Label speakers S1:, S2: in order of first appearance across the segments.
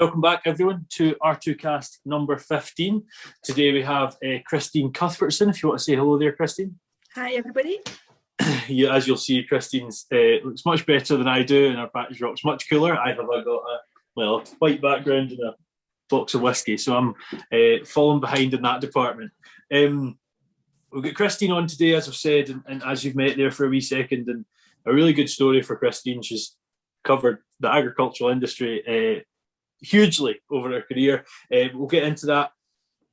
S1: Welcome back, everyone, to R2Kast number 15. Today we have Christine Cuthbertson. If you want to say hello there, Christine.
S2: Hi, everybody.
S1: Yeah, as you'll see, Christine's looks much better than I do, and her backdrop's much cooler. I have got a white background and a box of whiskey, so I'm falling behind in that department. We've got Christine on today, as I've said, and as you've met there for a wee second, and a really good story for Christine. She's covered the agricultural industry hugely over her career. We'll get into that.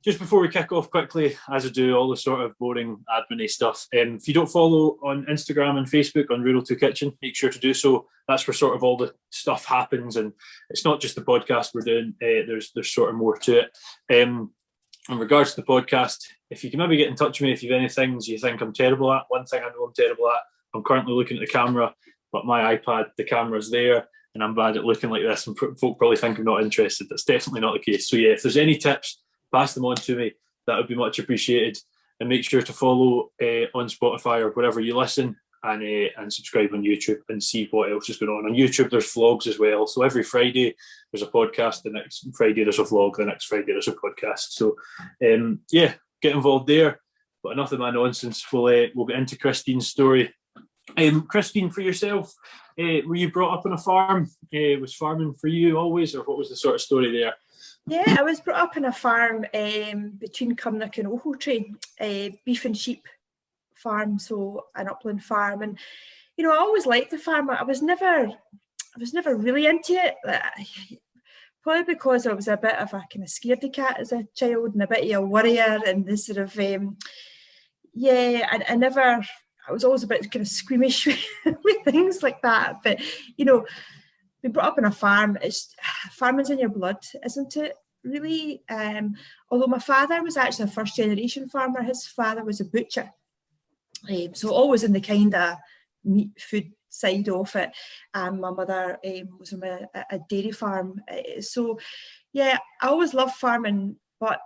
S1: Just before we kick off quickly, as I do, all the sort of boring admin stuff. If you don't follow on Instagram and Facebook on Rural 2 Kitchen, make sure to do so. That's where sort of all the stuff happens, and it's not just the podcast we're doing. There's sort of more to it. In regards to the podcast, if you can maybe get in touch with me if you've any things you think I'm terrible at. One thing I know I'm terrible at, I'm currently looking at the camera, but my iPad, the camera's there, and I'm bad at looking like this, and folk probably think I'm not interested. That's definitely not the case. So yeah, if there's any tips, pass them on to me. That would be much appreciated. And make sure to follow on Spotify or wherever you listen, and subscribe on YouTube and see what else is going on. On YouTube, there's vlogs as well. So every Friday there's a podcast. The next Friday there's a vlog. The next Friday there's a podcast. So yeah, get involved there. But enough of my nonsense. We'll get into Christine's story. Christine, for yourself, were you brought up on a farm? Was farming for you always, or what was the sort of story there?
S2: Yeah, I was brought up on a farm between Cumnock and Ochiltree, beef and sheep farm, so an upland farm. And I always liked the farm. I was never really into it. Probably because I was a bit of a kind of scaredy cat as a child and a bit of a worrier, and this sort of I was always a bit kind of squeamish with things like that. But being brought up on a farm, farming's in your blood, isn't it? Really. Although my father was actually a first generation farmer, his father was a butcher, so always in the kind of meat food side of it. And my mother was on a dairy farm. So yeah, I always loved farming, but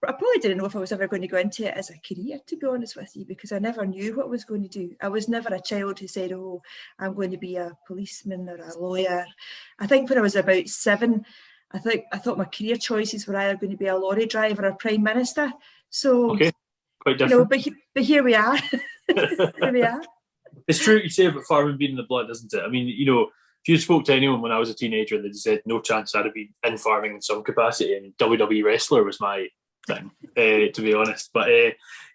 S2: I probably didn't know if I was ever going to go into it as a career, to be honest with you, because I never knew what I was going to do. I was never a child who said, oh, I'm going to be a policeman or a lawyer. I think when I was about 7, I thought my career choices were either going to be a lorry driver or prime minister. So,
S1: okay, quite different.
S2: But here we are. Here we are.
S1: It's true what you say about farming being in the blood, isn't it? I mean, if you spoke to anyone when I was a teenager and they said no chance I'd have been in farming in some capacity, and WWE wrestler was my thing, to be honest. But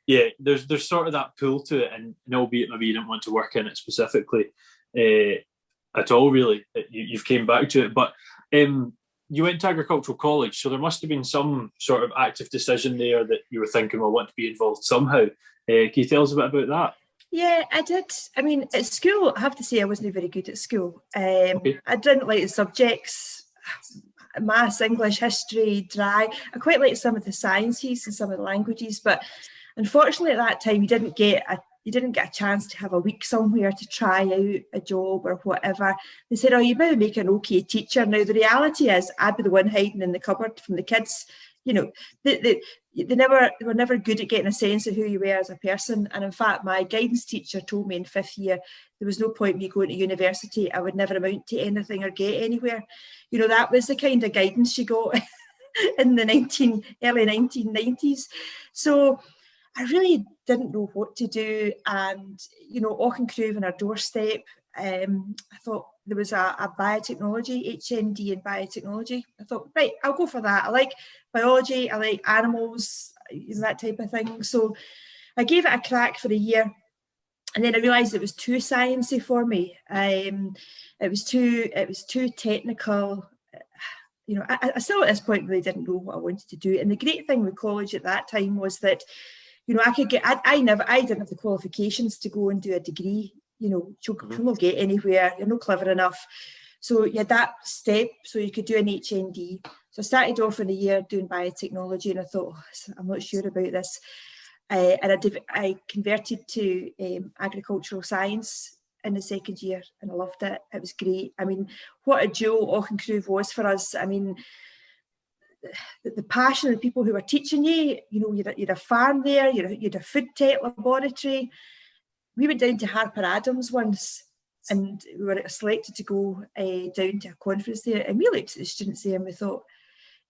S1: yeah, there's sort of that pull to it, and albeit maybe you didn't want to work in it specifically at all, really, you've came back to it. But you went to agricultural college, so there must have been some sort of active decision there that you were thinking, well, I want to be involved somehow. Can you tell us a bit about that?
S2: Yeah, I did. I mean, at school, I have to say I wasn't very good at school.
S1: Okay.
S2: I didn't like the subjects. Maths, English, history, dry. I quite liked some of the sciences and some of the languages, but unfortunately at that time you didn't get a chance to have a week somewhere to try out a job or whatever. They said, oh, you better make an okay teacher. Now the reality is I'd be the one hiding in the cupboard from the kids. They were never good at getting a sense of who you were as a person. And in fact, my guidance teacher told me in 5th year there was no point in me going to university. I would never amount to anything or get anywhere. That was the kind of guidance she got in the early 1990s. So I really didn't know what to do. And, Auchencruve on our doorstep, I thought there was a biotechnology, HND in biotechnology. I thought, right, I'll go for that. I like biology, I like animals, that type of thing. So I gave it a crack for a year. And then I realised it was too sciencey for me. It was too technical. I still at this point really didn't know what I wanted to do. And the great thing with college at that time was that, I didn't have the qualifications to go and do a degree. You'll not get anywhere. You're not clever enough. So you had that step, so you could do an HND. So I started off in a year doing biotechnology, and I thought, I'm not sure about this. And I converted to agricultural science in the 2nd year, and I loved it. It was great. I mean, what a jewel Auchencruve was for us. I mean, the passion of the people who were teaching you, you'd a farm there, you'd a food tech laboratory. We went down to Harper Adams once and we were selected to go down to a conference there, and we looked at the students there and we thought,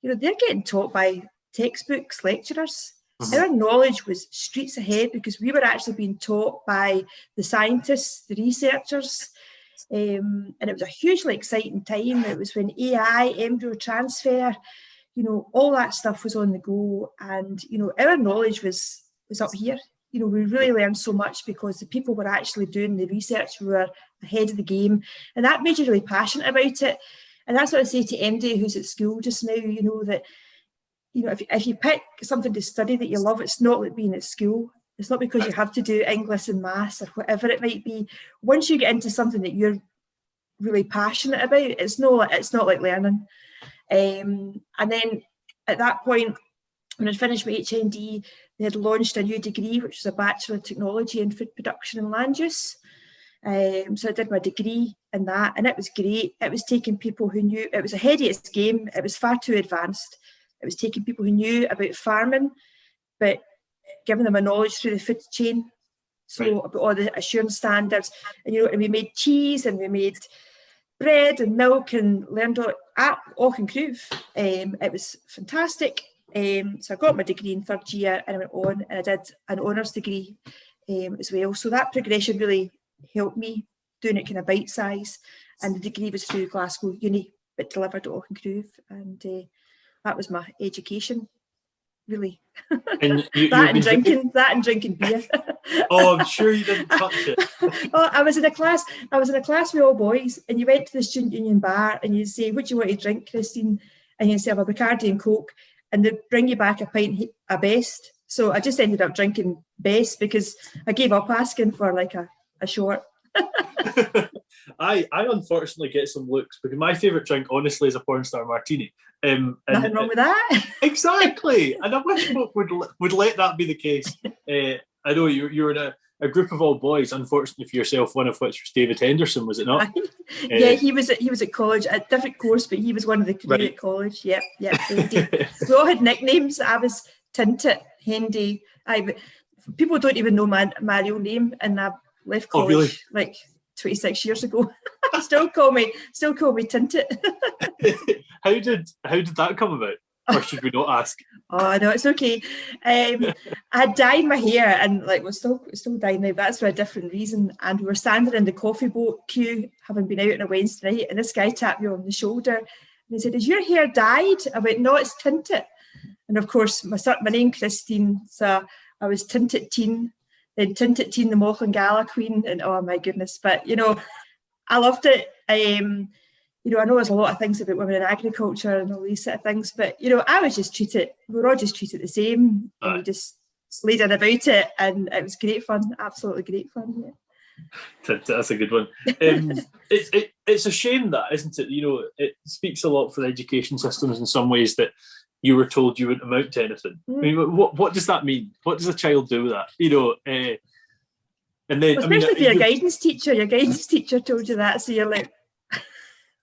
S2: you know, they're getting taught by textbooks, lecturers. Our knowledge was streets ahead because we were actually being taught by the scientists, the researchers, and it was a hugely exciting time. It was when AI, embryo transfer, you know, all that stuff was on the go, and you know, our knowledge was up here. You know, we really learned so much because the people were actually doing the research, we were ahead of the game, and that made you really passionate about it. And that's what I say to MD who's at school just now, you know, that, you know, if you pick something to study that you love, it's not like being at school. It's not because you have to do English and maths or whatever it might be. Once you get into something that you're really passionate about, it's not like learning. And then at that point, when I finished my HND, they had launched a new degree, which was a Bachelor of Technology in Food Production and Land Use. So I did my degree in that, and it was great. It was taking people who knew, it was ahead of its game, it was far too advanced. It was taking people who knew about farming, but giving them a knowledge through the food chain. So about all the assurance standards, and you know, and we made cheese and we made bread and milk and learned all can prove. It was fantastic. So I got my degree in third year and I went on and I did an honours degree as well. So that progression really helped me, doing it kind of bite size. And the degree was through Glasgow Uni, but delivered at Auchincruive. And that was my education, really.
S1: And
S2: that and drinking beer.
S1: Oh, I'm sure you didn't touch it.
S2: Oh, I was in a class with all boys, and you went to the student union bar and you say, "What do you want to drink, Christine?" And you say, "I'll have a Bacardi and Coke," and they bring you back a pint of Best. So I just ended up drinking Best because I gave up asking for like a short.
S1: I unfortunately get some looks because my favourite drink, honestly, is a porn star martini.
S2: Nothing wrong with that.
S1: Exactly, and I wish folk would let that be the case. I know you're in a group of all boys. Unfortunately for yourself, one of which was David Henderson, was it not?
S2: Yeah, he was at college, a different course, but he was one of the crew at college. Yep. We all had nicknames. I was Tintit, Hendy. People don't even know my real name, and I left college like 26 years ago. still call me Tintit.
S1: How did that come about? Or should we not ask?
S2: Oh no, it's okay. I had dyed my hair, and like we're still dyed now. That's for a different reason. And we were standing in the coffee boat queue, having been out on a Wednesday night, and this guy tapped me on the shoulder and he said, "Is your hair dyed?" I went, "No, it's Tintit." And of course, my name Christine, so I was Tintit Teen, then Tintit Teen, the Mauchline Gala Queen, and oh my goodness! But you know, I loved it. You know, I know there's a lot of things about women in agriculture and all these sort of things, but you know, we were all just treated the same, and we just laid in about it, and it was great fun, absolutely great fun. Yeah.
S1: That's a good one. It's a shame that, isn't it? You know, it speaks a lot for the education systems in some ways that you were told you wouldn't amount to anything. I mean, what does that mean? What does a child do with that? You know, and then
S2: especially if you're a guidance teacher, your guidance teacher told you that, so you're like,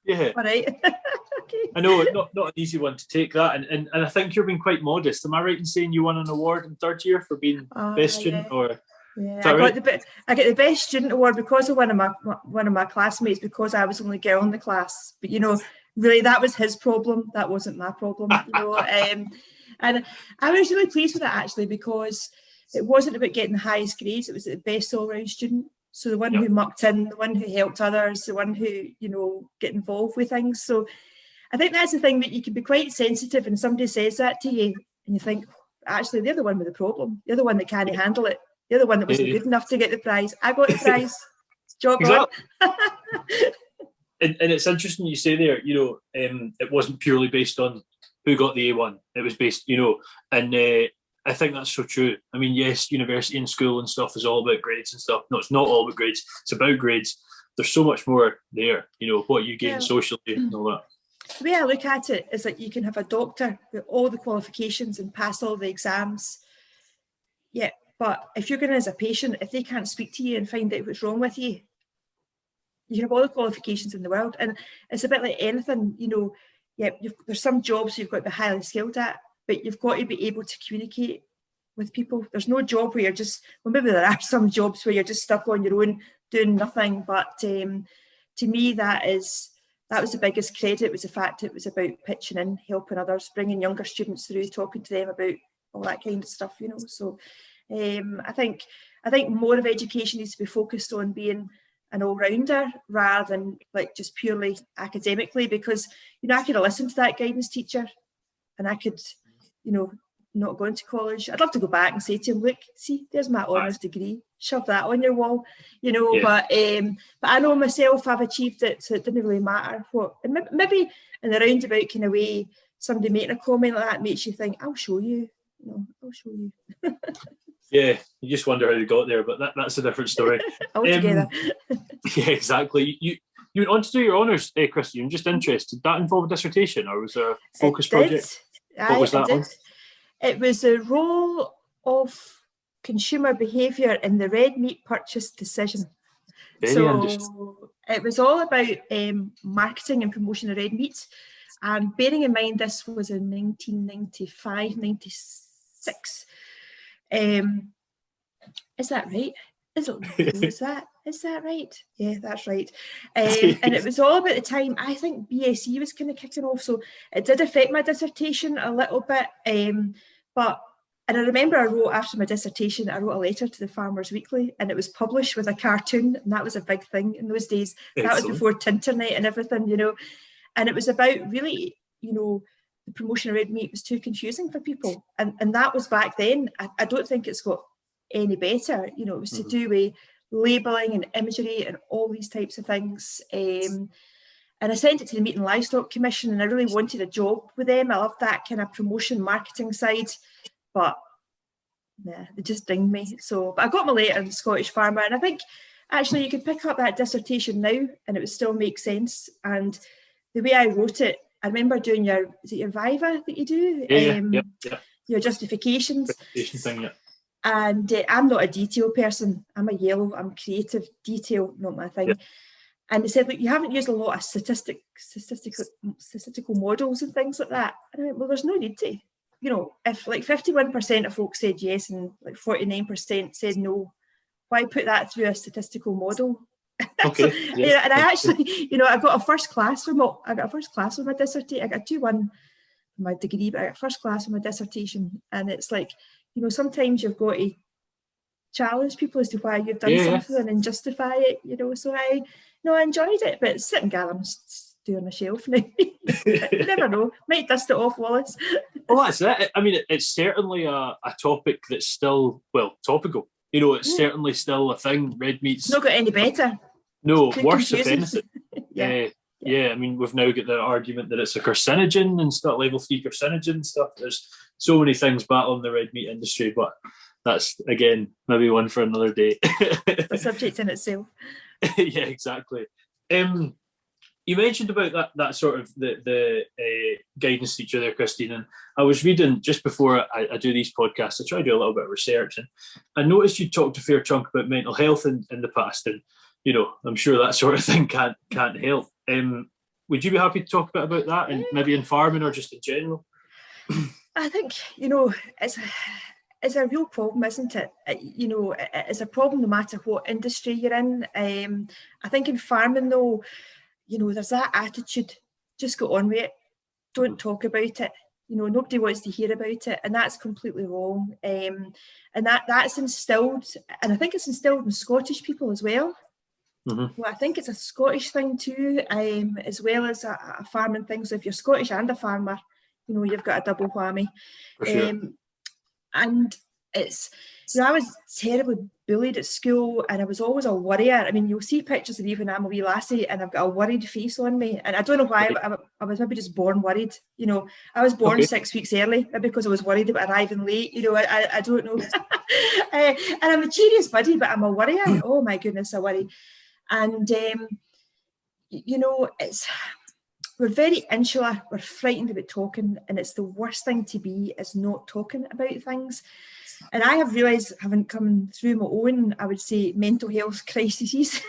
S1: yeah,
S2: all right.
S1: Okay. I know, not an easy one to take that, and I think you're being quite modest. Am I right in saying you won an award in third year for being best student? Or
S2: yeah, I got the best student award because of one of my classmates, because I was the only girl in the class. But you know, really, that was his problem. That wasn't my problem. You know, and I was really pleased with that actually, because it wasn't about getting the highest grades. It was the best all-round student. So the one who mucked in, the one who helped others, the one who, you know, get involved with things. So I think that's the thing, that you can be quite sensitive and somebody says that to you and you think, actually, they're the one with the problem. They're the one that can't handle it. They're the one that wasn't good enough to get the prize. I got the prize. Job on.
S1: And it's interesting you say there, you know, it wasn't purely based on who got the A1. It was based, you know, and I think that's so true. I mean, yes, university and school and stuff is all about grades and stuff. No, it's not all about grades. It's about grades. There's so much more there, you know, what you gain socially and all that.
S2: The way I look at it is that you can have a doctor with all the qualifications and pass all the exams. Yeah, but if you're going as a patient, if they can't speak to you and find out what's wrong with you, you have all the qualifications in the world. And it's a bit like anything, you know, there's some jobs you've got to be highly skilled at, but you've got to be able to communicate with people. There's no job where you're just, well, maybe there are some jobs where you're just stuck on your own doing nothing. But to me, that was the biggest credit, was the fact it was about pitching in, helping others, bringing younger students through, talking to them about all that kind of stuff, you know. So I think more of education needs to be focused on being an all-rounder rather than like just purely academically, because, you know, I could have listened to that guidance teacher and I could, you know, not go into college. I'd love to go back and say to him, look, see, there's my honours degree, shove that on your wall, you know. But I know myself, I've achieved it, so it didn't really matter what. And maybe in a roundabout kind of way, somebody making a comment like that makes you think, I'll show you, you know, I'll show you.
S1: Yeah, you just wonder how they got there, but that's a different story.
S2: Altogether.
S1: Yeah, exactly. You went on to do your honours, Christy. I'm just interested. Did that involve a dissertation, or was there a focus project? What was that on?
S2: It was the role of consumer behaviour in the red meat purchase decision.
S1: Very interesting.
S2: It was all about marketing and promotion of red meat. And bearing in mind this was in 1995, 96. Is that right? Is that right? Yeah, that's right. And it was all about the time, I think BSE was kind of kicking off, so it did affect my dissertation a little bit. And I remember I wrote, after my dissertation, I wrote a letter to the Farmers Weekly, and it was published with a cartoon, and that was a big thing in those days. Excellent. That was before Tinternet and everything, you know. And it was about really, you know, the promotion of red meat was too confusing for people. And that was back then. I don't think it's got any better. You know, it was to do with labelling and imagery and all these types of things. And I sent it to the Meat and Livestock Commission, and I really wanted a job with them. I loved that kind of promotion marketing side, but nah, they just dinged me. So, but I got my letter in the Scottish Farmer, and I think actually you could pick up that dissertation now and it would still make sense. And the way I wrote it, I remember doing your Viva that you do? Your justifications.
S1: Thing, yeah.
S2: And I'm not a detail person. I'm a yellow. I'm creative. Detail, not my thing. Yeah. And they said, look, you haven't used a lot of statistical models and things like that. And I went, well, there's no need to. You know, if like 51% of folks said yes and like 49% said no, why put that through a statistical model?
S1: Okay.
S2: So, yeah, and I actually, you know, I got a first class with my dissertation. I got a 2-1 for my degree, but I got first class with my dissertation. And it's like, you know, sometimes you've got to challenge people as to why you've done something and justify it, you know. So I enjoyed it, but sitting down, I'm do on a shelf now. You never know, might dust it off, Wallace.
S1: Well, that's it. I mean, it's certainly a topic that's still, well, topical. You know, it's certainly still a thing. Red meat's
S2: not got any better.
S1: No, worse if anything. Yeah. I mean, we've now got the argument that it's a carcinogen and stuff, level 3 carcinogen stuff. There's so many things battling the red meat industry, but that's, again, maybe one for another day.
S2: A subject in itself.
S1: Yeah, exactly. You mentioned about that sort of the guidance teacher there, Christine, and I was reading just before I do these podcasts, I try to do a little bit of research, and I noticed you talked a fair chunk about mental health in the past, and you know, I'm sure that sort of thing can't help. Would you be happy to talk a bit about that, and maybe in farming or just in general?
S2: I think, you know, it's a real problem, isn't it? You know, it's a problem no matter what industry you're in. I think in farming, though, you know, there's that attitude, just go on with it, don't talk about it. You know, nobody wants to hear about it, and that's completely wrong. And that's instilled, and I think it's instilled in Scottish people as well. Mm-hmm. Well, I think it's a Scottish thing too, as well as a farming thing. So if you're Scottish and a farmer, you know, you've got a double whammy.
S1: For sure.
S2: And it's, you know, I was terribly bullied at school, and I was always a worrier. I mean, you'll see pictures of even I'm a wee lassie, and I've got a worried face on me. And I don't know why, I was maybe just born worried. You know, I was born 6 weeks early, maybe because I was worried about arriving late. You know, I don't know. And I'm a curious buddy, but I'm a worrier. Oh my goodness, I worry. And, you know, we're very insular, we're frightened about talking, and it's the worst thing to be is not talking about things. And I have realised, having come through my own, I would say, mental health crises,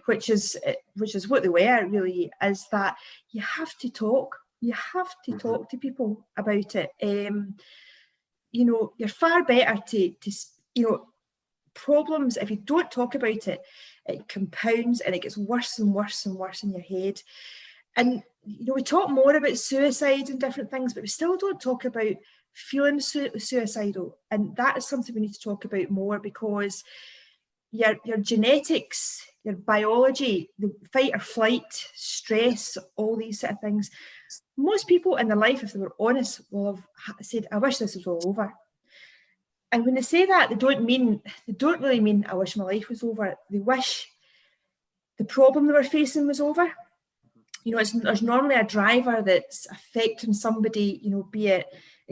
S2: which is what they were really, is that you have to talk. You have to talk to people about it. You know, you're far better to you know, problems, if you don't talk about it, it compounds and it gets worse and worse and worse in your head. And, you know, we talk more about suicide and different things, but we still don't talk about feeling suicidal. And that is something we need to talk about more, because your genetics, your biology, the fight or flight, stress, all these sort of things, most people in their life, if they were honest, will have said, I wish this was all over. And when they say that, they don't really mean I wish my life was over. They wish the problem they were facing was over. You know, there's normally a driver that's affecting somebody, you know, be it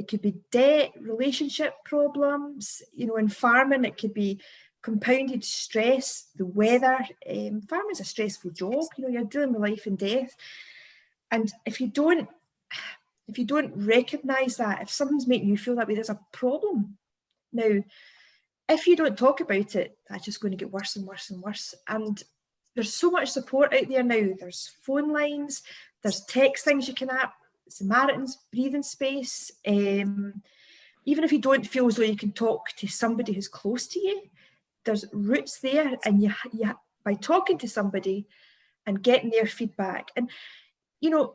S2: could be debt, relationship problems, you know, in farming, it could be compounded stress, the weather. Farming's a stressful job, you know, you're dealing with life and death. And if you don't recognise that, if something's making you feel that way, there's a problem. Now, if you don't talk about it, that's just going to get worse and worse and worse. And there's so much support out there now. There's phone lines, there's text things you can app, Samaritan's, breathing space. Even if you don't feel as though you can talk to somebody who's close to you, there's routes there. And you by talking to somebody and getting their feedback. And, you know,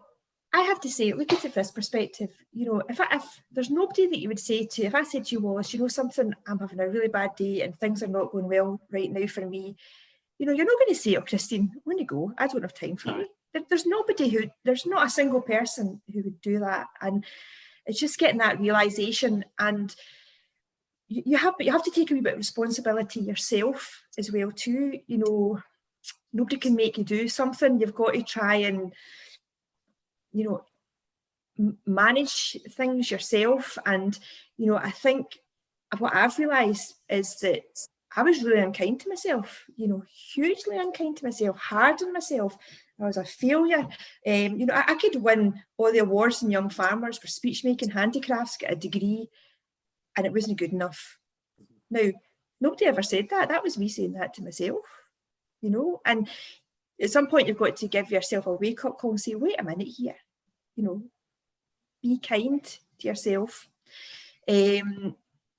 S2: I have to say, look at it from this perspective. You know, if there's nobody that you would say to, if I said to you, Wallace, you know something, I'm having a really bad day and things are not going well right now for me, you know, you're not going to say, oh, Christine, I'm going to go. I don't have time for you. There's not a single person who would do that. And it's just getting that realisation. And you have to take a wee bit of responsibility yourself as well too. You know, nobody can make you do something. You've got to try and, you know, manage things yourself. And, you know, I think what I've realised is that I was really unkind to myself, you know, hugely unkind to myself, hard on myself. I was a failure. You know, I could win all the awards in Young Farmers for speech making, handicrafts, get a degree, and it wasn't good enough. Now, nobody ever said that. That was me saying that to myself, you know. And at some point, you've got to give yourself a wake-up call and say, wait a minute here, you know, be kind to yourself.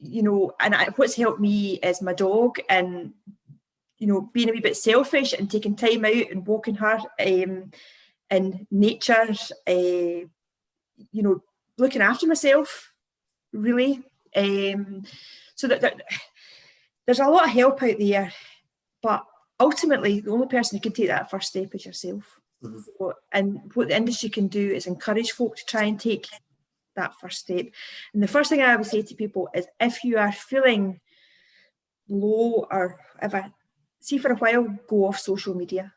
S2: You know, and what's helped me is my dog, and, you know, being a wee bit selfish and taking time out and walking her in nature, you know, looking after myself, really. So that there's a lot of help out there, but ultimately the only person who can take that first step is yourself. Mm-hmm. And what the industry can do is encourage folk to try and take that first step. And the first thing I would say to people is, if you are feeling low or whatever, see, for a while, go off social media.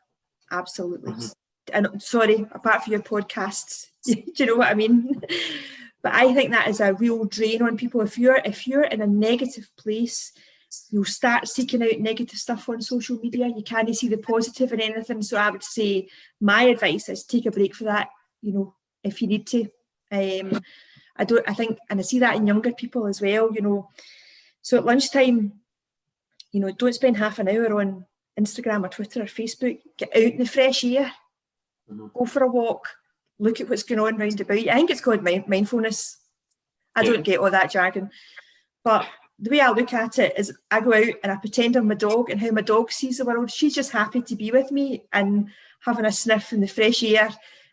S2: Absolutely. Mm-hmm. And sorry, apart from your podcasts, do you know what I mean? But I think that is a real drain on people. If you're in a negative place, you'll start seeking out negative stuff on social media. You can't see the positive in anything. So I would say my advice is take a break for that, you know, if you need to. I think, and I see that in younger people as well, you know. So at lunchtime, you know, don't spend half an hour on Instagram or Twitter or Facebook. Get out in the fresh air, go for a walk, look at what's going on round about you. I think it's called mindfulness. I don't get all that jargon, but the way I look at it is I go out and I pretend I'm my dog, and how my dog sees the world. She's just happy to be with me and having a sniff in the fresh air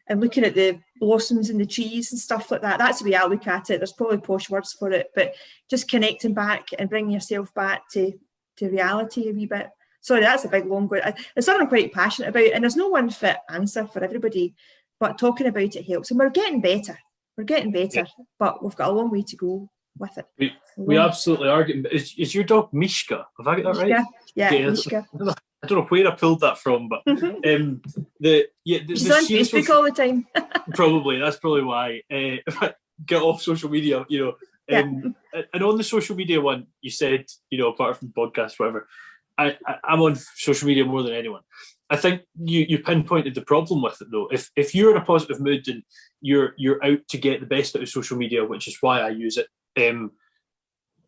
S2: and looking at the blossoms in the trees and stuff like that. That's the way I look at it. There's probably posh words for it, but just connecting back and bringing yourself back to reality a wee bit. Sorry, that's a big long word. It's something I'm quite passionate about, and there's no one fit answer for everybody, but talking about it helps. And we're getting better. But we've got a long way to go with it.
S1: We absolutely are getting. Is your dog Mishka? Have I got that right?
S2: Yeah, Mishka.
S1: I don't know where I pulled that from, but
S2: she's on Facebook all the time. That's probably why.
S1: Get off social media, you know. And on the social media one, you said, you know, apart from podcasts, whatever, I'm on social media more than anyone. I think you pinpointed the problem with it though. If you're in a positive mood and you're out to get the best out of social media, which is why I use it,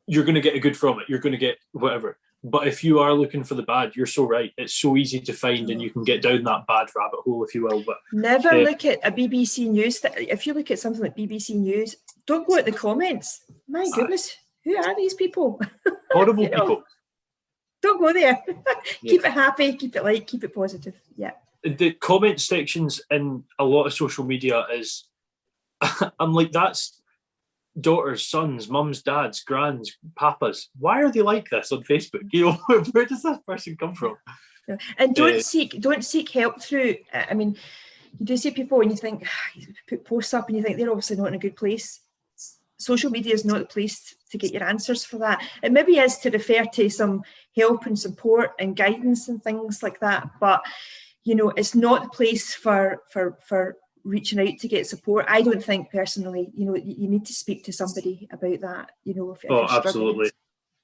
S1: you're going to get a good from it. You're going to get whatever. But if you are looking for the bad, you're so right. It's so easy to find, and you can get down that bad rabbit hole, if you will. But
S2: never look at a BBC News. If you look at something like BBC News, don't go at the comments. My goodness, who are these people?
S1: Horrible people.
S2: Don't go there. Keep it happy, keep it light, keep it positive. Yeah.
S1: The comment sections in a lot of social media is, I'm like, that's daughters, sons, mums, dads, grands, papas. Why are they like this on Facebook? You know, where does this person come from?
S2: And don't seek help through. I mean, you do see people and you think, you put posts up and you think they're obviously not in a good place. Social media is not the place to get your answers for that. It maybe is to refer to some help and support and guidance and things like that, but you know, it's not the place for reaching out to get support. I don't think personally, you know, you need to speak to somebody about that, you know, if you're
S1: absolutely.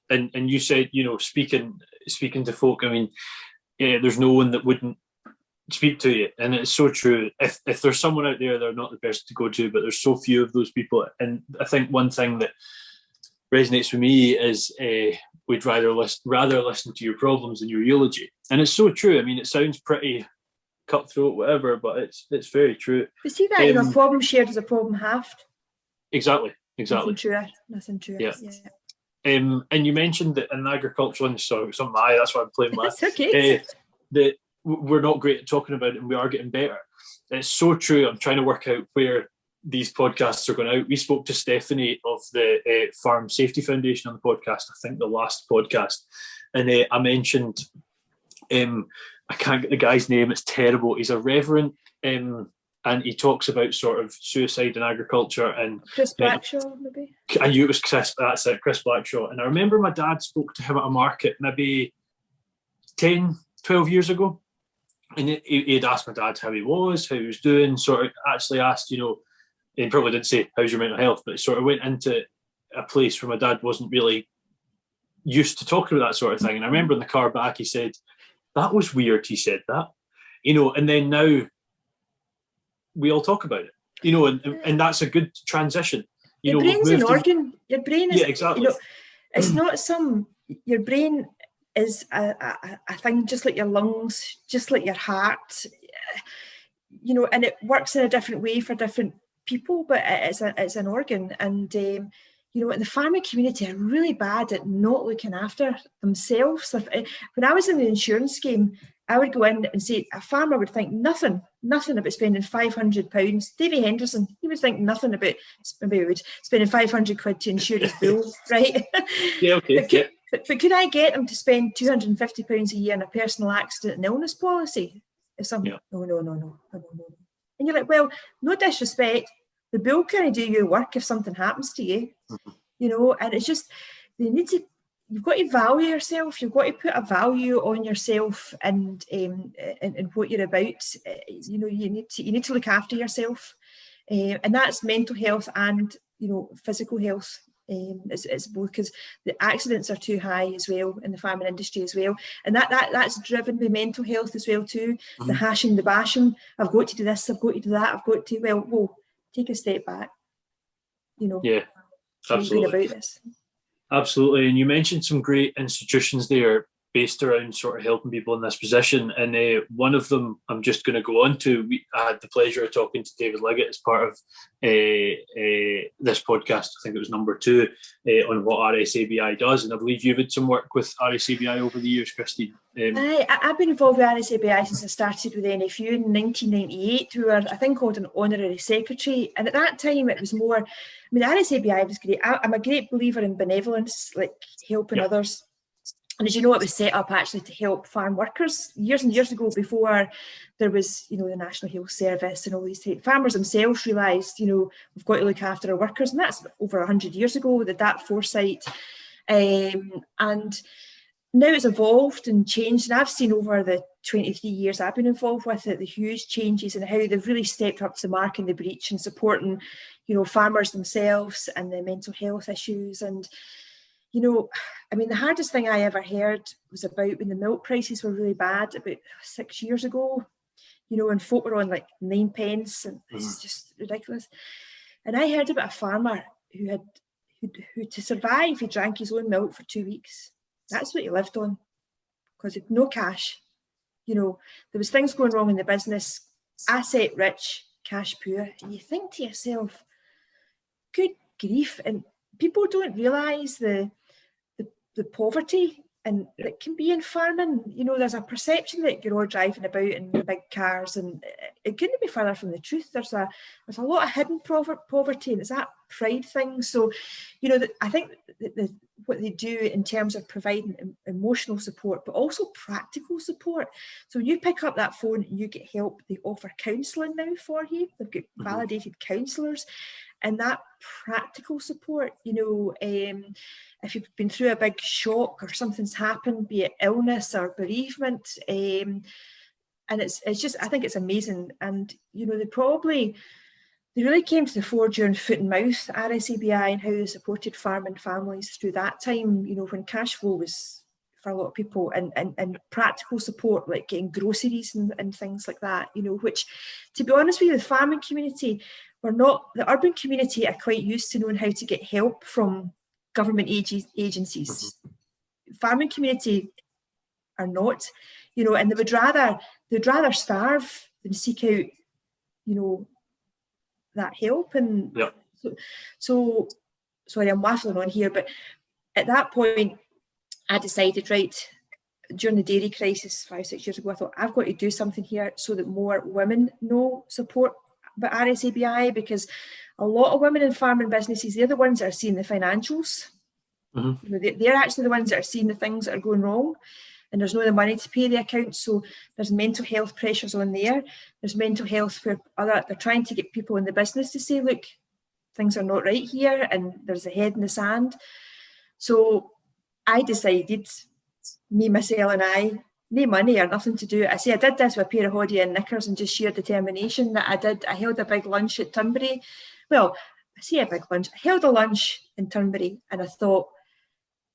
S1: And you said, you know, speaking to folk, I mean, yeah, there's no one that wouldn't speak to you, and it's so true. If there's someone out there, they're not the person to go to, but there's so few of those people. And I think one thing that resonates with me is we'd rather listen to your problems than your eulogy, and it's so true. I mean, it sounds pretty cutthroat, whatever, but it's very true.
S2: But see that, you know, a problem shared is a problem halved.
S1: Exactly.
S2: Nothing true.
S1: Yeah. And you mentioned that in agricultural industry, that's why I'm playing that.
S2: That's okay.
S1: That we're not great at talking about it, and we are getting better. It's so true. I'm trying to work out where these podcasts are going out. We spoke to Stephanie of the Farm Safety Foundation on the podcast, I think the last podcast, and I mentioned, I can't get the guy's name, it's terrible. He's a reverend, and he talks about sort of suicide in agriculture. And
S2: Chris Blackshaw, maybe?
S1: I knew it was Chris, that's it, Chris Blackshaw. And I remember my dad spoke to him at a market maybe 10, 12 years ago. And he'd asked my dad how he was doing, sort of actually asked, you know, he probably didn't say, how's your mental health? But it sort of went into a place where my dad wasn't really used to talking about that sort of thing. And I remember in the car back, he said, that was weird, he said that. You know, and then now we all talk about it, you know, and that's a good transition. You
S2: your
S1: know,
S2: brain's an organ. Your brain is,
S1: exactly.
S2: You know, it's not your brain is a thing just like your lungs, just like your heart, you know, and it works in a different way for different people, but it's an organ. And you know, in the farming community are really bad at not looking after themselves. When I was in the insurance game, I would go in and say, a farmer would think nothing about spending £500. Davy Henderson, he would think nothing about spending 500 quid to insure his bull, right?
S1: Yeah, okay.
S2: But could I get him to spend £250 a year on a personal accident and illness policy? No. And you're like, well, no disrespect, the bull can't do your work if something happens to you, you know. And it's just, you've got to value yourself. You've got to put a value on yourself and what you're about. You know, you need to look after yourself, and that's mental health and, you know, physical health. It's both, because the accidents are too high as well in the farming industry as well, and that's driven by mental health as well too. The hashing, the bashing. I've got to do this. I've got to do that. I've got to. Whoa, take a step back. You know.
S1: Yeah, absolutely.
S2: About this.
S1: Absolutely, and you mentioned some great institutions there based around sort of helping people in this position, and one of them I'm just going to go on to. I had the pleasure of talking to David Liggett as part of this podcast. I think it was number 2 on what RSABI does, and I believe you've had some work with RSABI over the years, Christine.
S2: I've been involved with RSABI since I started with NFU in 1998. We were, I think, called an honorary secretary, and at that time it was more, I mean, RSABI was great. I'm a great believer in benevolence, like helping others. And as you know, it was set up actually to help farm workers years and years ago, before there was, you know, the National Health Service and all these things. Farmers themselves realised, you know, we've got to look after our workers, and that's over 100 years ago, that foresight. And now it's evolved and changed, and I've seen over the 23 years I've been involved with it, the huge changes in how they've really stepped up to the mark in the breach and supporting, you know, farmers themselves and the mental health issues. And you know, I mean, the hardest thing I ever heard was about when the milk prices were really bad about 6 years ago, you know, and folk were on like 9 pence, and it's just ridiculous. And I heard about a farmer who to survive, he drank his own milk for 2 weeks. That's what he lived on, because he had no cash. You know, there was things going wrong in the business, asset rich, cash poor. And you think to yourself, good grief. And people don't realise the poverty and it can be in farming. You know, there's a perception that you're all driving about in big cars, and it couldn't be further from the truth. There's a lot of hidden poverty, and it's that pride thing. So, you know, I think what they do in terms of providing emotional support, but also practical support. So when you pick up that phone and you get help, they offer counselling now for you. They've got validated counsellors, and that practical support, you know, if you've been through a big shock or something's happened, be it illness or bereavement, and it's just, I think it's amazing. And, you know, they really came to the fore during foot and mouth, RSABI, and how they supported farming families through that time, you know, when cash flow was for a lot of people, and practical support like getting groceries and things like that, you know, which, to be honest with you, the farming community, the urban community are quite used to knowing how to get help from government agencies. Farming community are not, you know, and they'd rather starve than seek out, you know, that help. And so sorry, I'm waffling on here, but at that point I decided, right, during the dairy crisis 5-6 years ago, I thought, I've got to do something here so that more women know support about RSABI, because a lot of women in farming businesses, they're the ones that are seeing the financials. You know, they're actually the ones that are seeing the things that are going wrong, and there's no the money to pay the accounts. So there's mental health pressures on there. There's mental health where they're trying to get people in the business to say, look, things are not right here, and there's a head in the sand. So I decided, me, myself and I, no money or nothing to do. I did this with a pair of hoodie and knickers and just sheer determination that I did. I held a big lunch at Turnberry. Well, I held a lunch in Turnberry, and I thought,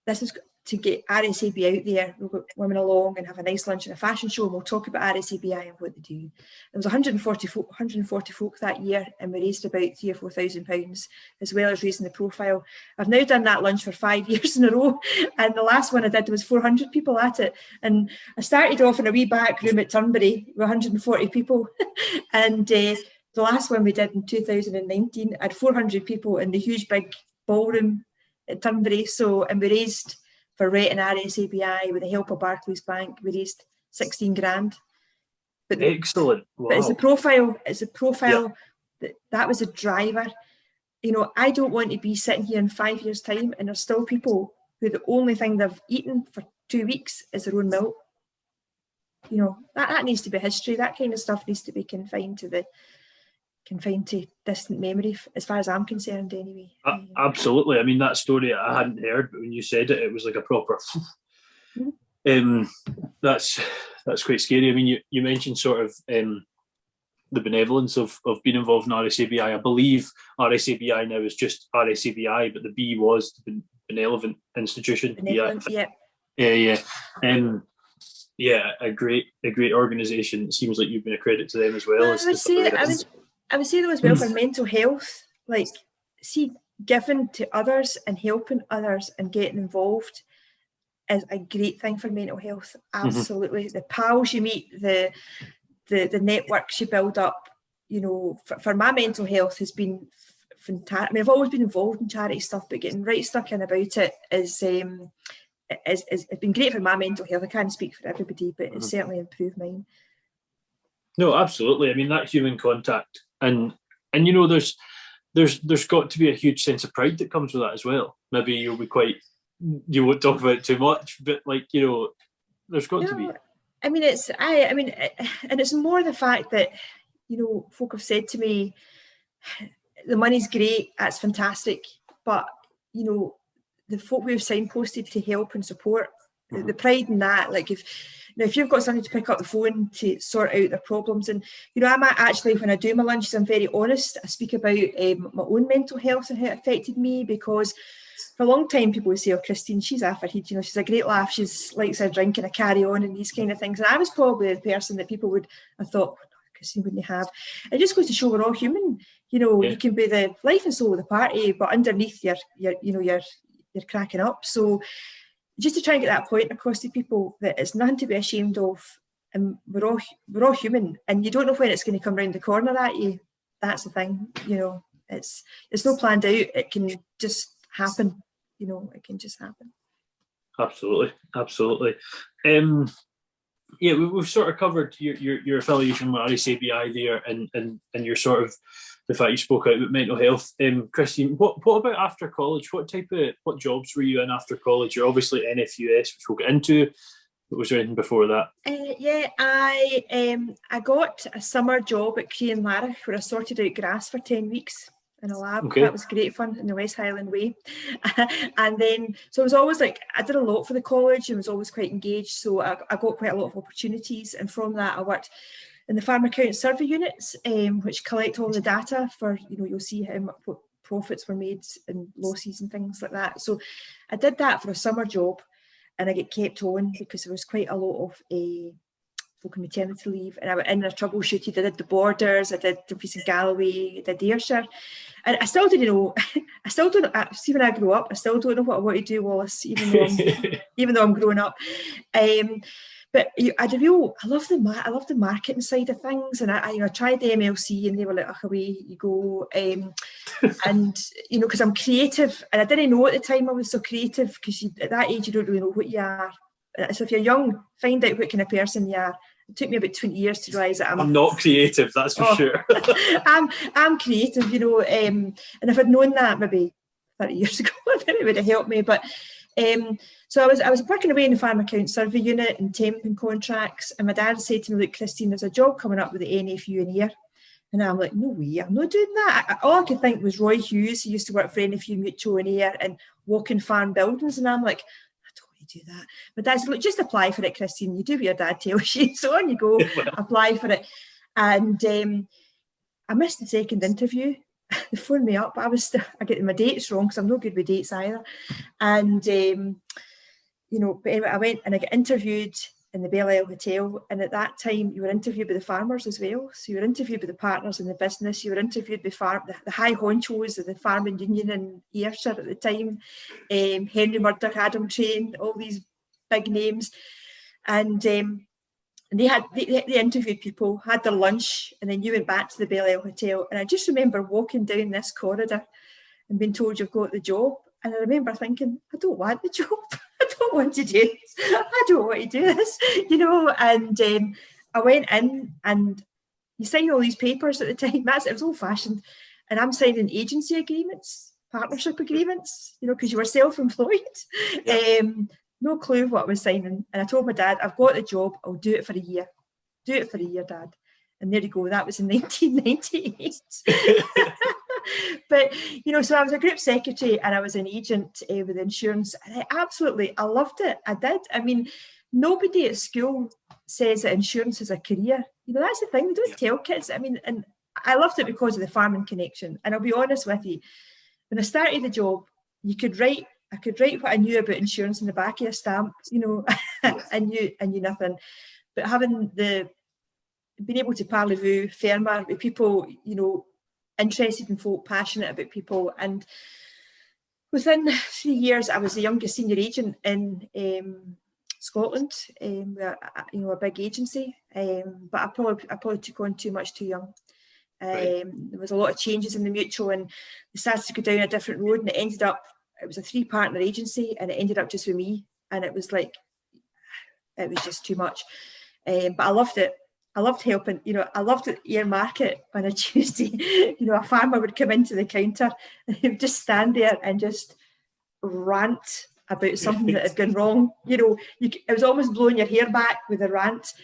S2: this is to get RSABI out there. We'll get women along and have a nice lunch and a fashion show, and we'll talk about RSABI and what they do. There was 140 folk that year, and we raised about £3,000 or £4,000, as well as raising the profile. I've now done that lunch for 5 years in a row, and the last one I did was 400 people at it. And I started off in a wee back room at Turnberry with 140 people, and the last one we did in 2019 had 400 people in the huge big ballroom at Turnberry. So, and we raised for RHET and RSABI with the help of Barclays Bank, we raised 16 grand. But
S1: excellent. Wow.
S2: But it's the profile that was a driver. You know, I don't want to be sitting here in 5 years' time and there's still people who the only thing they've eaten for 2 weeks is their own milk. You know, that needs to be history. That kind of stuff needs to be confined to distant memory, as far as I'm concerned, anyway.
S1: Absolutely. I mean, that story I hadn't heard, but when you said it, it was like a proper. That's quite scary. I mean, you mentioned sort of the benevolence of being involved in RSABI. I believe RSABI now is just RSABI, but the B was the benevolent institution.
S2: Benevolent, yeah.
S1: Yeah, a great organisation. It seems like you've been a credit to them as well.
S2: I would say though as well for mental health, like, see, giving to others and helping others and getting involved is a great thing for mental health. Absolutely. The pals you meet, the networks you build up, you know, for my mental health has been fantastic. I mean, I've always been involved in charity stuff, but getting right stuck in about it is it's been great for my mental health. I can't speak for everybody, but it's certainly improved mine. No,
S1: absolutely. I mean, that human contact, and you know, there's got to be a huge sense of pride that comes with that as well. Maybe you won't talk about it too much, but like, you know, there's got to be.
S2: I mean, and it's more the fact that, you know, folk have said to me, the money's great, that's fantastic, but, you know, the folk we've signposted to help and support, the pride in that, like if you've got somebody to pick up the phone to sort out their problems, and, you know, I'm actually, when I do my lunches, I'm very honest. I speak about my own mental health and how it affected me, because for a long time people would say, oh, Christine, she's average, you know, she's a great laugh, she's likes her drink and a carry on and these kind of things. And I was probably the person that people would, I thought, oh, no, Christine wouldn't have. It just goes to show we're all human. You know, you can be the life and soul of the party, but underneath you're cracking up. So just to try and get that point across to people that it's nothing to be ashamed of, and we're all human, and you don't know when it's going to come round the corner at you. That's the thing, you know. It's not planned out. It can just happen, you know. It can just happen.
S1: Absolutely, absolutely. Yeah, we've sort of covered your affiliation with RACBI there, and your sort of the fact you spoke out about mental health. Christine, what about after college? What jobs were you in after college? You're obviously NFUS, which we'll get into. But was there anything before that?
S2: Yeah, I got a summer job at Cree and Larach where I sorted out grass for 10 weeks in a lab.
S1: Okay.
S2: That was great fun in the West Highland Way. And then, so it was always like, I did a lot for the college and was always quite engaged. So I got quite a lot of opportunities. And from that, I worked in the farm account survey units, which collect all the data for, you'll see what profits were made and losses and things like that. So I did that for a summer job. And I get kept on because there was quite a lot of folk on maternity leave, and I went in and I troubleshooted. I did the Borders, I did Dumfries and Galloway, I did Ayrshire, and I still didn't know. I still don't. See, when I grow up, I still don't know what I want to do, Wallace. Even though I'm growing up. But I love the marketing side of things, and I tried the MLC, and they were like, "Oh, away you go." And because I'm creative, and I didn't know at the time I was so creative, because at that age you don't really know what you are. So if you're young, find out what kind of person you are. It took me about 20 years to realise that
S1: I'm not creative, that's for sure.
S2: I'm creative, and if I'd known that maybe 30 years ago, it would have helped me. But so I was working away in the farm account survey unit and temping contracts, and my dad said to me, "Look, Christine, there's a job coming up with the NFU in here." And I'm like, "No way, I'm not doing that." All I could think was Roy Hughes, who used to work for NFU Mutual in Ayr and walking farm buildings. And I'm like, "I don't want to do that." But Dad said, "Look, just apply for it, Christine. You do what your dad tells you." So on you go, apply for it. And I missed the second interview. They phoned me up. I get my dates wrong because I'm no good with dates either. And, but anyway, I went and I got interviewed in the Belle Isle Hotel, and at that time you were interviewed by the farmers as well. So you were interviewed by the partners in the business, you were interviewed by the high honchos of the farming union in Ayrshire at the time, Henry Murdoch, Adam Train, all these big names. And they interviewed people, had their lunch, and then you went back to the Belle Isle Hotel. And I just remember walking down this corridor and being told you've got the job. And I remember thinking, I don't want the job. I don't want to do this. I don't want to do this, And I went in, and you sign all these papers at the time. It was old fashioned. And I'm signing agency agreements, partnership agreements, because you were self-employed. Yeah. No clue what I was signing. And I told my dad, "I've got the job. I'll do it for a year. Do it for a year, Dad." And there you go. That was in 1998. But, so I was a group secretary and I was an agent with insurance. And I loved it. I did. I mean, nobody at school says that insurance is a career. That's the thing. They don't tell kids. I mean, and I loved it because of the farming connection. And I'll be honest with you, when I started the job, I could write what I knew about insurance in the back of a stamp, I knew nothing. But being able to parlez-vous, fermer with people, interested in folk, passionate about people. And within 3 years, I was the youngest senior agent in Scotland, a big agency. But I probably took on too much too young. Right. There was a lot of changes in the mutual, and we started to go down a different road, and it was a 3-partner agency, and it ended up just with me. And it was it was just too much. But I loved it. I loved helping, I loved it. Ayr Market on a Tuesday, a farmer would come into the counter and he would just stand there and just rant about something that had gone wrong. It was almost blowing your hair back with a rant.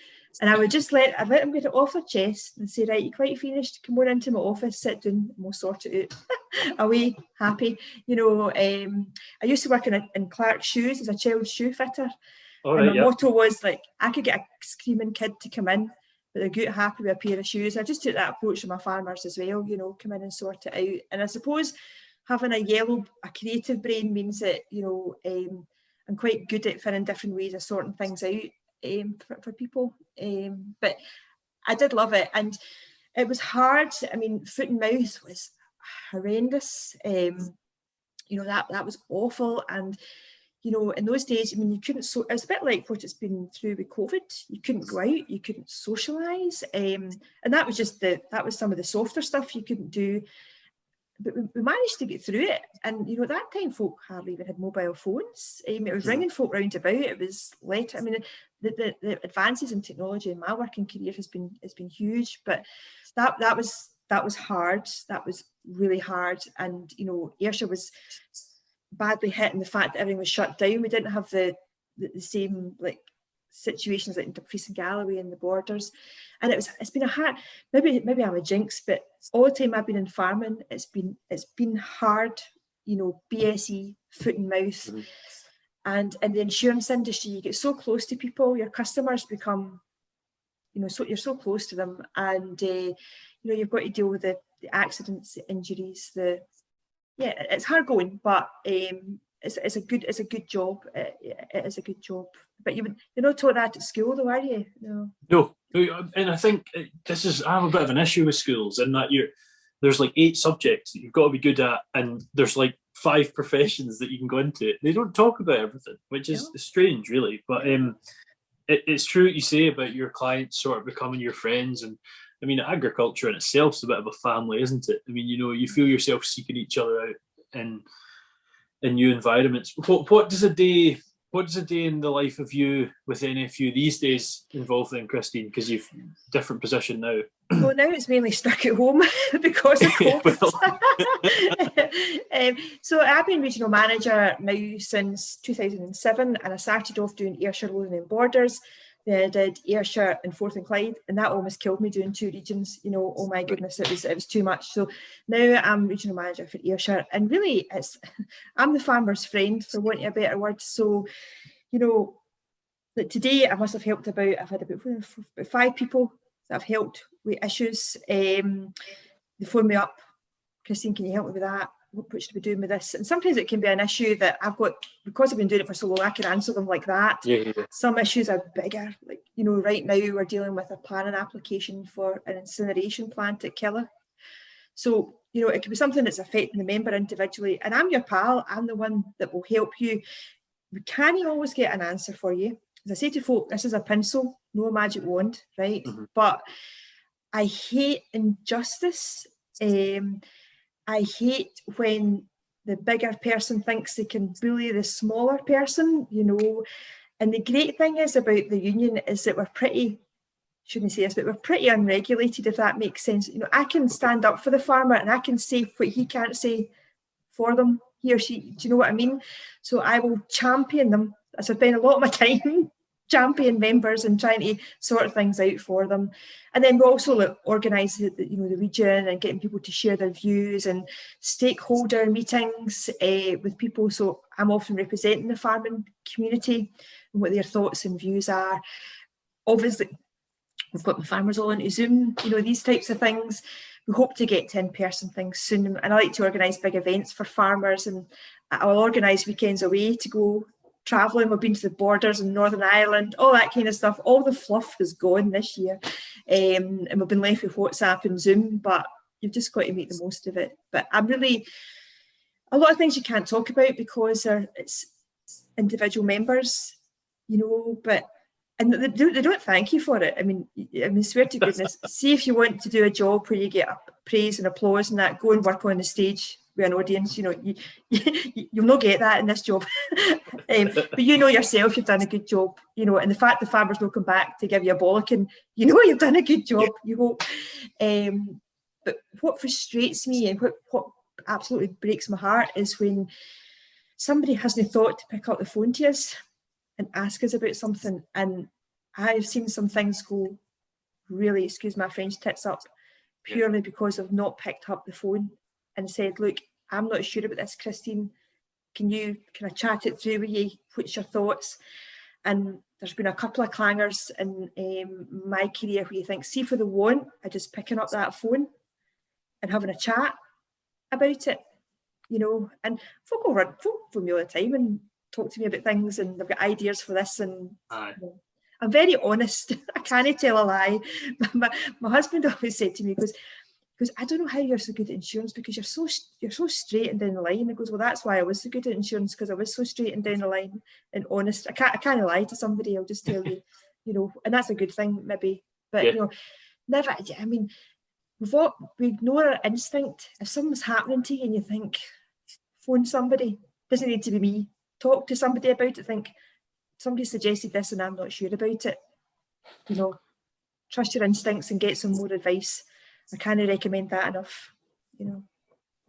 S2: And I would just let him get it off their chest and say, "Right, you quite finished? Come on into my office, sit down, and we'll sort it out." Away, happy. I used to work in Clark's Shoes as a child shoe fitter. And my motto was I could get a screaming kid to come in, but they're good, happy with a pair of shoes. I just took that approach to my farmers as well, come in and sort it out. And I suppose having a creative brain means that, I'm quite good at finding different ways of sorting things out for people. But I did love it. And it was hard. I mean, foot and mouth was horrendous. That was awful. And in those days, I mean, you couldn't. So it was a bit like what it's been through with COVID. You couldn't go out, you couldn't socialise, and that was some of the softer stuff you couldn't do. but we managed to get through it. And at that time, folk hardly even had mobile phones. It was ringing folk round about. It was later. I mean, the advances in technology in my working career has been huge. But that was hard. That was really hard. And Ayrshire was badly hit in the fact that everything was shut down. We didn't have the same situations like in Dumfries and Galloway and the borders, and it's been a hard. Maybe I'm a jinx, but all the time I've been in farming, it's been hard. BSE, foot and mouth, and in the insurance industry, you get so close to people, your customers become, so you're so close to them, and you've got to deal with the accidents, the injuries, it's hard going, but it's a good job. It is a good job. But you're not taught that at school, though, are you?
S1: No. And I think I have a bit of an issue with schools in that there's 8 subjects that you've got to be good at, and there's 5 professions that you can go into. They don't talk about everything, which is strange, really. But it's true what you say about your clients sort of becoming your friends. And I mean, agriculture in itself is a bit of a family, isn't it? I mean, you feel yourself seeking each other out in new environments. What does a day in the life of you with NFU these days involve then, Christine? Because you've a different position now.
S2: Well, now it's mainly stuck at home because of COVID. So I've been regional manager now since 2007, and I started off doing Ayrshire, Lothian and Borders. Then I did Ayrshire and Forth and Clyde, and that almost killed me doing 2 regions. Oh my goodness, it was too much. So now I'm regional manager for Ayrshire, and really I'm the farmer's friend, for wanting a better word. So, today I've had about 5 people that I've helped with issues. They phone me up, Christine, can you help me with that? What should we be doing with this? And sometimes it can be an issue that I've got, because I've been doing it for so long, I can answer them like that.
S1: Yeah.
S2: Some issues are bigger. Right now we're dealing with a planning application for an incineration plant at Killer. So, it could be something that's affecting the member individually. And I'm your pal. I'm the one that will help you. We can't always get an answer for you. As I say to folk, this is a pencil, no magic wand, right? But I hate injustice. I hate when the bigger person thinks they can bully the smaller person, And the great thing is about the union is that we're pretty unregulated, if that makes sense. I can stand up for the farmer and I can say what he can't say for them, he or she. Do you know what I mean? So I will champion them. I spend a lot of my time champion members and trying to sort things out for them. And then we also organise the region and getting people to share their views, and stakeholder meetings with people. So I'm often representing the farming community and what their thoughts and views are. Obviously, we've got the farmers all into Zoom, these types of things. We hope to get to in-person things soon. And I like to organise big events for farmers, and I'll organise weekends away to go travelling. We've been to the Borders in Northern Ireland, all that kind of stuff. All the fluff is gone this year, and we've been left with WhatsApp and Zoom, but you've just got to make the most of it. But I'm really, a lot of things you can't talk about because it's individual members, but and they don't thank you for it. I mean, swear to goodness, see if you want to do a job where you get praise and applause and that, go and work on the stage with an audience. You'll not get that in this job. But yourself, you've done a good job. And the fact the farmers will come back to give you a bollocking, you've done a good job. You hope. But what frustrates me and what absolutely breaks my heart is when somebody hasn't thought to pick up the phone to us and ask us about something. And I've seen some things go really, excuse my French, tits up, purely because I've not picked up the phone and said, look, I'm not sure about this, Christine. Can I chat it through with you? What's your thoughts? And there's been a couple of clangers in my career where you think, see for the want, I just picking up that phone and having a chat about it, and folk phone me all the time and talk to me about things, and they've got ideas for this, and I'm very honest. I can't tell a lie. My husband always said to me, because I don't know how you're so good at insurance, because you're so straight and down the line. He goes, well, that's why I was so good at insurance, because I was so straight and down the line and honest. I can't lie to somebody. I'll just tell you, and that's a good thing maybe. But never. I mean, we ignore our instinct. If something's happening to you and you think, phone somebody, doesn't need to be me, talk to somebody about it, think, somebody suggested this and I'm not sure about it. You know, trust your instincts and get some more advice. I can't recommend that enough, you know.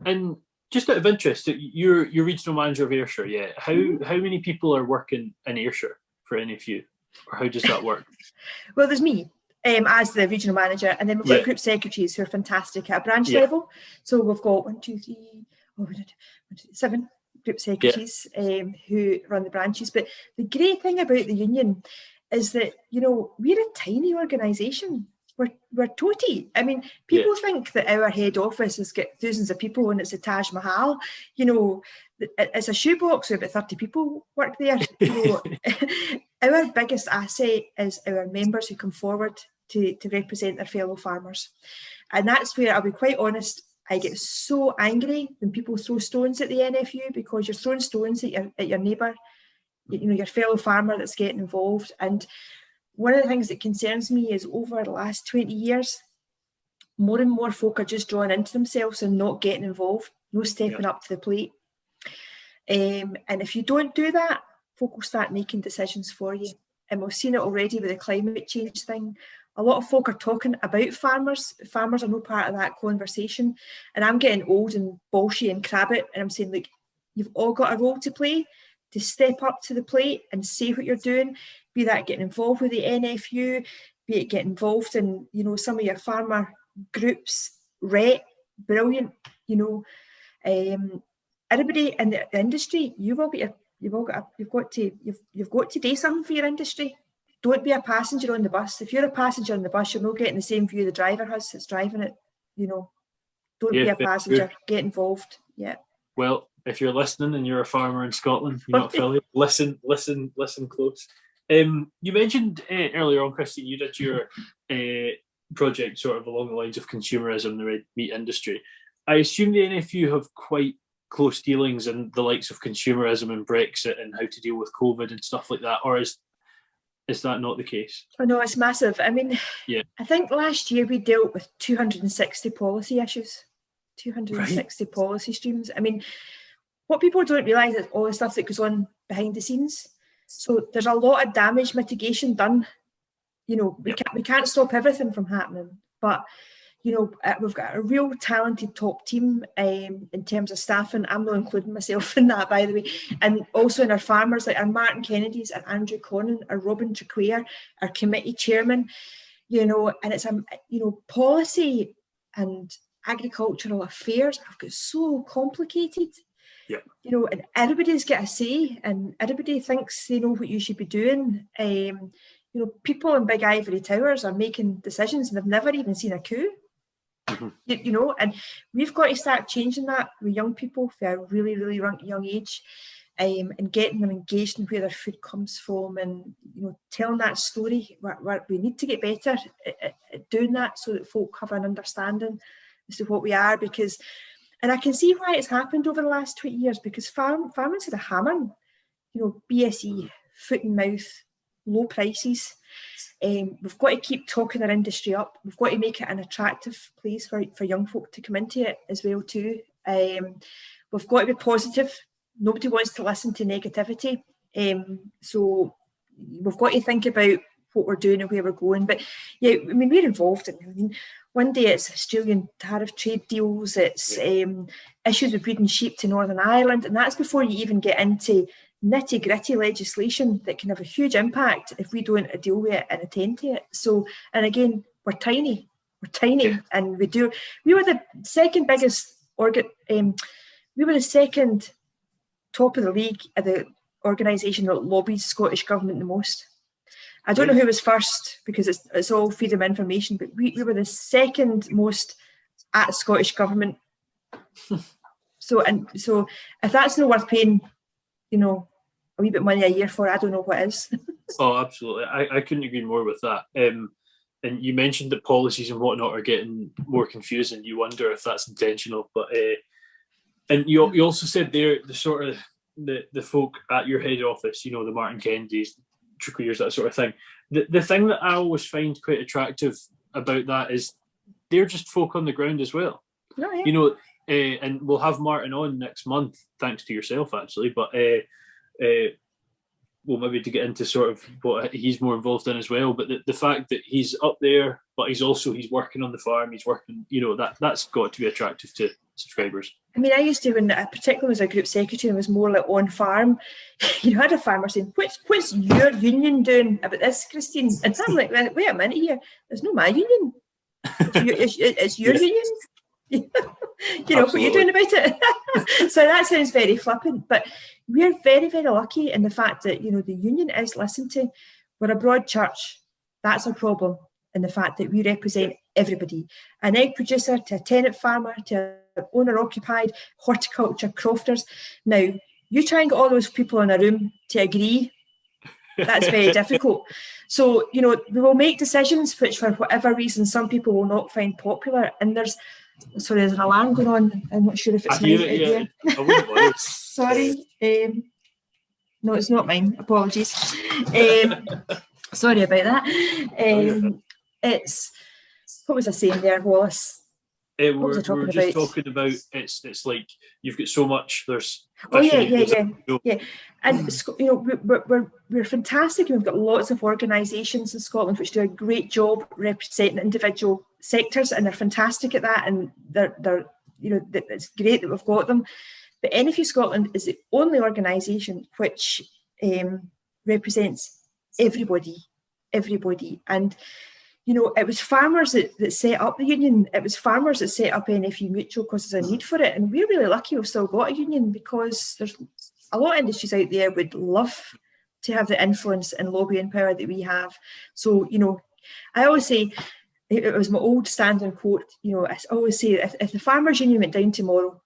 S1: And just out of interest, you're regional manager of Ayrshire, yeah. How many people are working in Ayrshire for NFU? Or how does that work?
S2: Well, there's me as the regional manager, and then we've got group secretaries who are fantastic at a branch level. So we've got 7 group secretaries who run the branches. But the great thing about the union is that, you know, we're a tiny organisation. We're totty. I mean, people think that our head office has got thousands of people and it's a Taj Mahal. You know, it's a shoebox where about 30 people work there. You know, our biggest asset is our members who come forward to represent their fellow farmers. And that's where, I'll be quite honest, I get so angry when people throw stones at the NFU, because you're throwing stones at your neighbour, you know, your fellow farmer that's getting involved. And one of the things that concerns me is over the last 20 years, more and more folk are just drawing into themselves and not getting involved, no stepping up to the plate. And if you don't do that, folk will start making decisions for you. And we've seen it already with the climate change thing. A lot of folk are talking about farmers. Farmers are no part of that conversation. And I'm getting old and bolshy and crabbit, and I'm saying, look, you've all got a role to play, to step up to the plate and say what you're doing, be that getting involved with the NFU, be it getting involved in, you know, some of your farmer groups, RHET, brilliant, you know. Everybody in the industry, you've got to do something for your industry. Don't be a passenger on the bus. If you're a passenger on the bus, you're not getting the same view the driver has that's driving it. You know, don't be a passenger. Get involved. Yeah.
S1: Well, if you're listening and you're a farmer in Scotland, you're not affiliated, listen close. You mentioned earlier on, Christine, you did your project sort of along the lines of consumerism in the red meat industry. I assume the NFU have quite close dealings in the likes of consumerism and Brexit and how to deal with COVID and stuff like that, or is that not the case?
S2: Oh no, it's massive. I mean, I think last year we dealt with 260 policy issues, 260 policy streams. I mean, what people don't realise is all the stuff that goes on behind the scenes. So there's a lot of damage mitigation done. You know, we can't stop everything from happening, but you know, we've got a real talented top team in terms of staffing. I'm not including myself in that, by the way. And also in our farmers, like our Martin Kennedys, our Andrew Connon, our Robin Trequare, our committee chairman, you know, and it's, you know, policy and agricultural affairs have got so complicated.
S1: Yeah.
S2: You know, and everybody's got a say and everybody thinks they know what you should be doing. You know, people in big ivory towers are making decisions and they've never even seen a coup.
S1: Mm-hmm.
S2: You know, and we've got to start changing that with young people for a really, really young age, and getting them engaged in where their food comes from, and you know, telling that story. Where we need to get better at doing that, so that folk have an understanding as to what we are. Because, and I can see why it's happened over the last 20 years. Because farmers had a hammer, you know, BSE, foot and mouth, low prices. We've got to keep talking our industry up. We've got to make it an attractive place for young folk to come into it as well too. We've got to be positive. Nobody wants to listen to negativity. So we've got to think about what we're doing and where we're going. But yeah, I mean, we're involved in it. I mean, one day it's Australian tariff trade deals, it's issues with breeding sheep to Northern Ireland, and that's before you even get into nitty-gritty legislation that can have a huge impact if we don't deal with it and attend to it. So, and again, we're tiny, and we were the second biggest we were the second top of the league at the organisation that lobbied Scottish Government the most. I don't know who was first, because it's all freedom of information, but we were the second most at Scottish Government. So if that's not worth paying, you know, a wee bit of money a year for, I don't know what is.
S1: Oh, absolutely. I couldn't agree more with that. And you mentioned that policies and whatnot are getting more confusing. You wonder if that's intentional. But and you also said there the sort of the folk at your head office, you know, the Martin Kennedys, Trequeres, that sort of thing. The thing that I always find quite attractive about that is they're just folk on the ground as well.
S2: Oh, yeah.
S1: You know, and we'll have Martin on next month, thanks to yourself, actually. But well, maybe to get into sort of what he's more involved in as well. But the fact that he's up there, but he's working on the farm, he's working, you know, that's got to be attractive to subscribers.
S2: I mean, I used to, when I particularly was a group secretary and was more like on farm, you had a farmer saying, what's your union doing about this, Christine? And I'm like, wait a minute here, there's no my union. It's your union. You know, what you're doing about it. So that sounds very flippant, but we're very, very lucky in the fact that, you know, the union is listened to. We're a broad church. That's a problem in the fact that we represent everybody. An egg producer to a tenant farmer to an owner-occupied, horticulture, crofters. Now, you try and get all those people in a room to agree. That's very difficult. So, you know, we will make decisions which, for whatever reason, some people will not find popular. And there's an alarm going on. I'm not sure if it's mine.
S1: Yeah. I wouldn't worry.
S2: Sorry. No, it's not mine. Apologies. Sorry about that. It's, what was I saying there, Wallace?
S1: We're just talking about it's like you've got so much. There's
S2: yeah. And you know, we're fantastic, and we've got lots of organisations in Scotland which do a great job representing individual sectors, and they're fantastic at that. And they're you know, it's great that we've got them. But NFU Scotland is the only organisation which represents everybody, and you know, it was farmers that set up the union. It was farmers that set up NFU Mutual because there's a need for it. And we're really lucky we've still got a union, because there's a lot of industries out there would love to have the influence and lobbying power that we have. So, you know, I always say, it was my old standing quote, you know, I always say, if the farmers union went down tomorrow,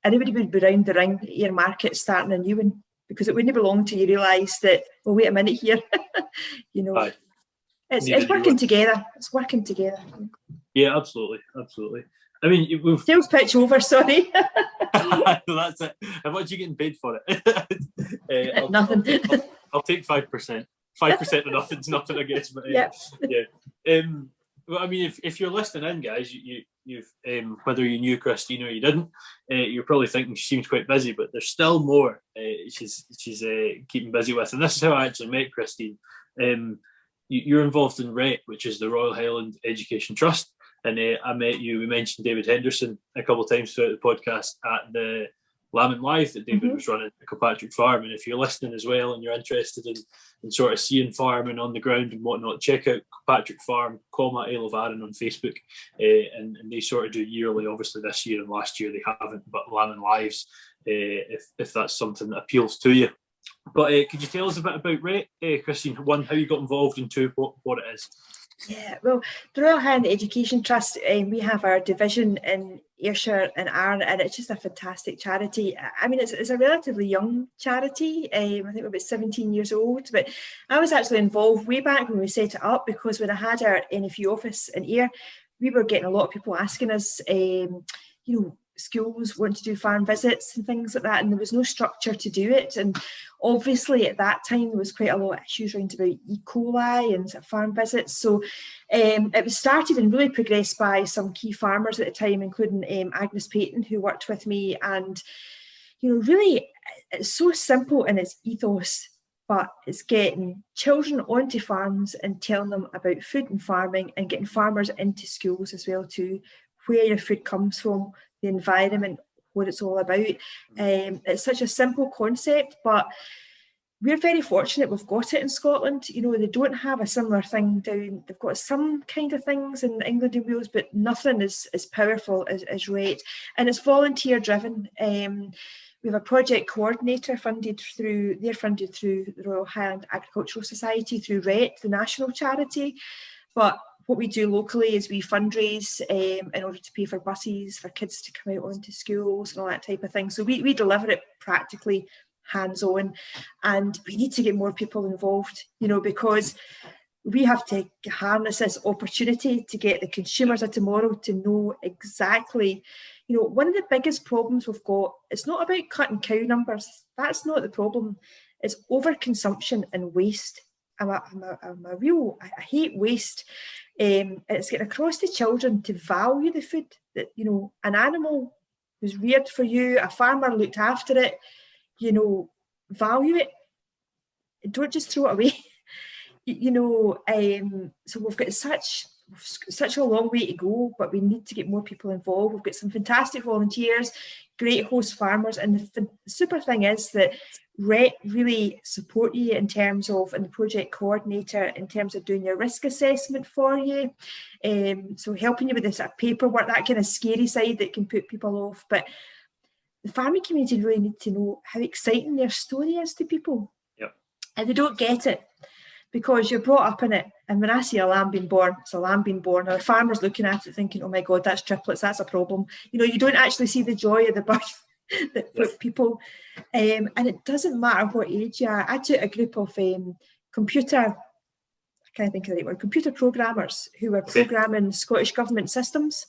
S2: everybody would be round the ring at your market starting a new one, because it wouldn't be long till you realise that, well, wait a minute here, you know.
S1: Aye.
S2: It's working together. It's working together.
S1: Yeah, absolutely. I mean, we've
S2: sales pitch over. Sorry.
S1: That's it. How much are you getting paid for it?
S2: Nothing.
S1: I'll take 5%. 5% of nothing's nothing, I guess. But yeah. Well, I mean, if you're listening in, guys, you've whether you knew Christine or you didn't, you're probably thinking she seems quite busy, but there's still more she's keeping busy with, and this is how I actually met Christine. You're involved in RHET, which is the Royal Highland Education Trust, and I met you. We mentioned David Henderson a couple of times throughout the podcast at the Lamb Live that David was running at Kilpatrick Farm. And if you're listening as well and you're interested in sort of seeing farming on the ground and whatnot, check out Kilpatrick Farm, Isle of Arran on Facebook, and they sort of do yearly. Obviously this year and last year they haven't, but Lamb Lives, if that's something that appeals to you. But could you tell us a bit about RHET, Christine? One, how you got involved, and two, what it is.
S2: Yeah, well, the Royal Highland Education Trust, we have our division in Ayrshire and Arran, and it's just a fantastic charity. I mean, it's a relatively young charity. I think we're about 17 years old, but I was actually involved way back when we set it up, because when I had our NFU office in Ayr, we were getting a lot of people asking us, you know, schools want to do farm visits and things like that, and there was no structure to do it. And obviously at that time there was quite a lot of issues around about E. coli and farm visits. So it was started and really progressed by some key farmers at the time, including Agnes Payton, who worked with me. And you know, really it's so simple in its ethos, but it's getting children onto farms and telling them about food and farming, and getting farmers into schools as well too, where your food comes from, the environment, what it's all about. It's such a simple concept, but we're very fortunate we've got it in Scotland. You know, they don't have a similar thing down. They've got some kind of things in England and Wales, but nothing as powerful as RHET. And it's volunteer driven. We have a project coordinator funded through the Royal Highland Agricultural Society through RHET, the national charity. But what we do locally is we fundraise in order to pay for buses for kids to come out onto schools and all that type of thing. So we deliver it practically hands-on, and we need to get more people involved, you know, because we have to harness this opportunity to get the consumers of tomorrow to know exactly, you know, one of the biggest problems we've got, it's not about cutting cow numbers. That's not the problem. It's overconsumption and waste. I hate waste. It's getting across to children to value the food, that, you know, an animal was reared for you, a farmer looked after it, you know, value it. Don't just throw it away. So we've got such a long way to go, but we need to get more people involved. We've got some fantastic volunteers, great host farmers, and the super thing is that RHET really support you in terms of, and the project coordinator, in terms of doing your risk assessment for you, so helping you with this paperwork, that kind of scary side that can put people off. But the farming community really need to know how exciting their story is to people.
S1: Yep.
S2: And they don't get it because you're brought up in it. And when I see a lamb being born, it's a lamb being born. Or a farmer's looking at it thinking, oh my God, that's triplets, that's a problem. You know, you don't actually see the joy of the birth that for people. And it doesn't matter what age you are. I took a group of computer programmers who were programming Scottish government systems.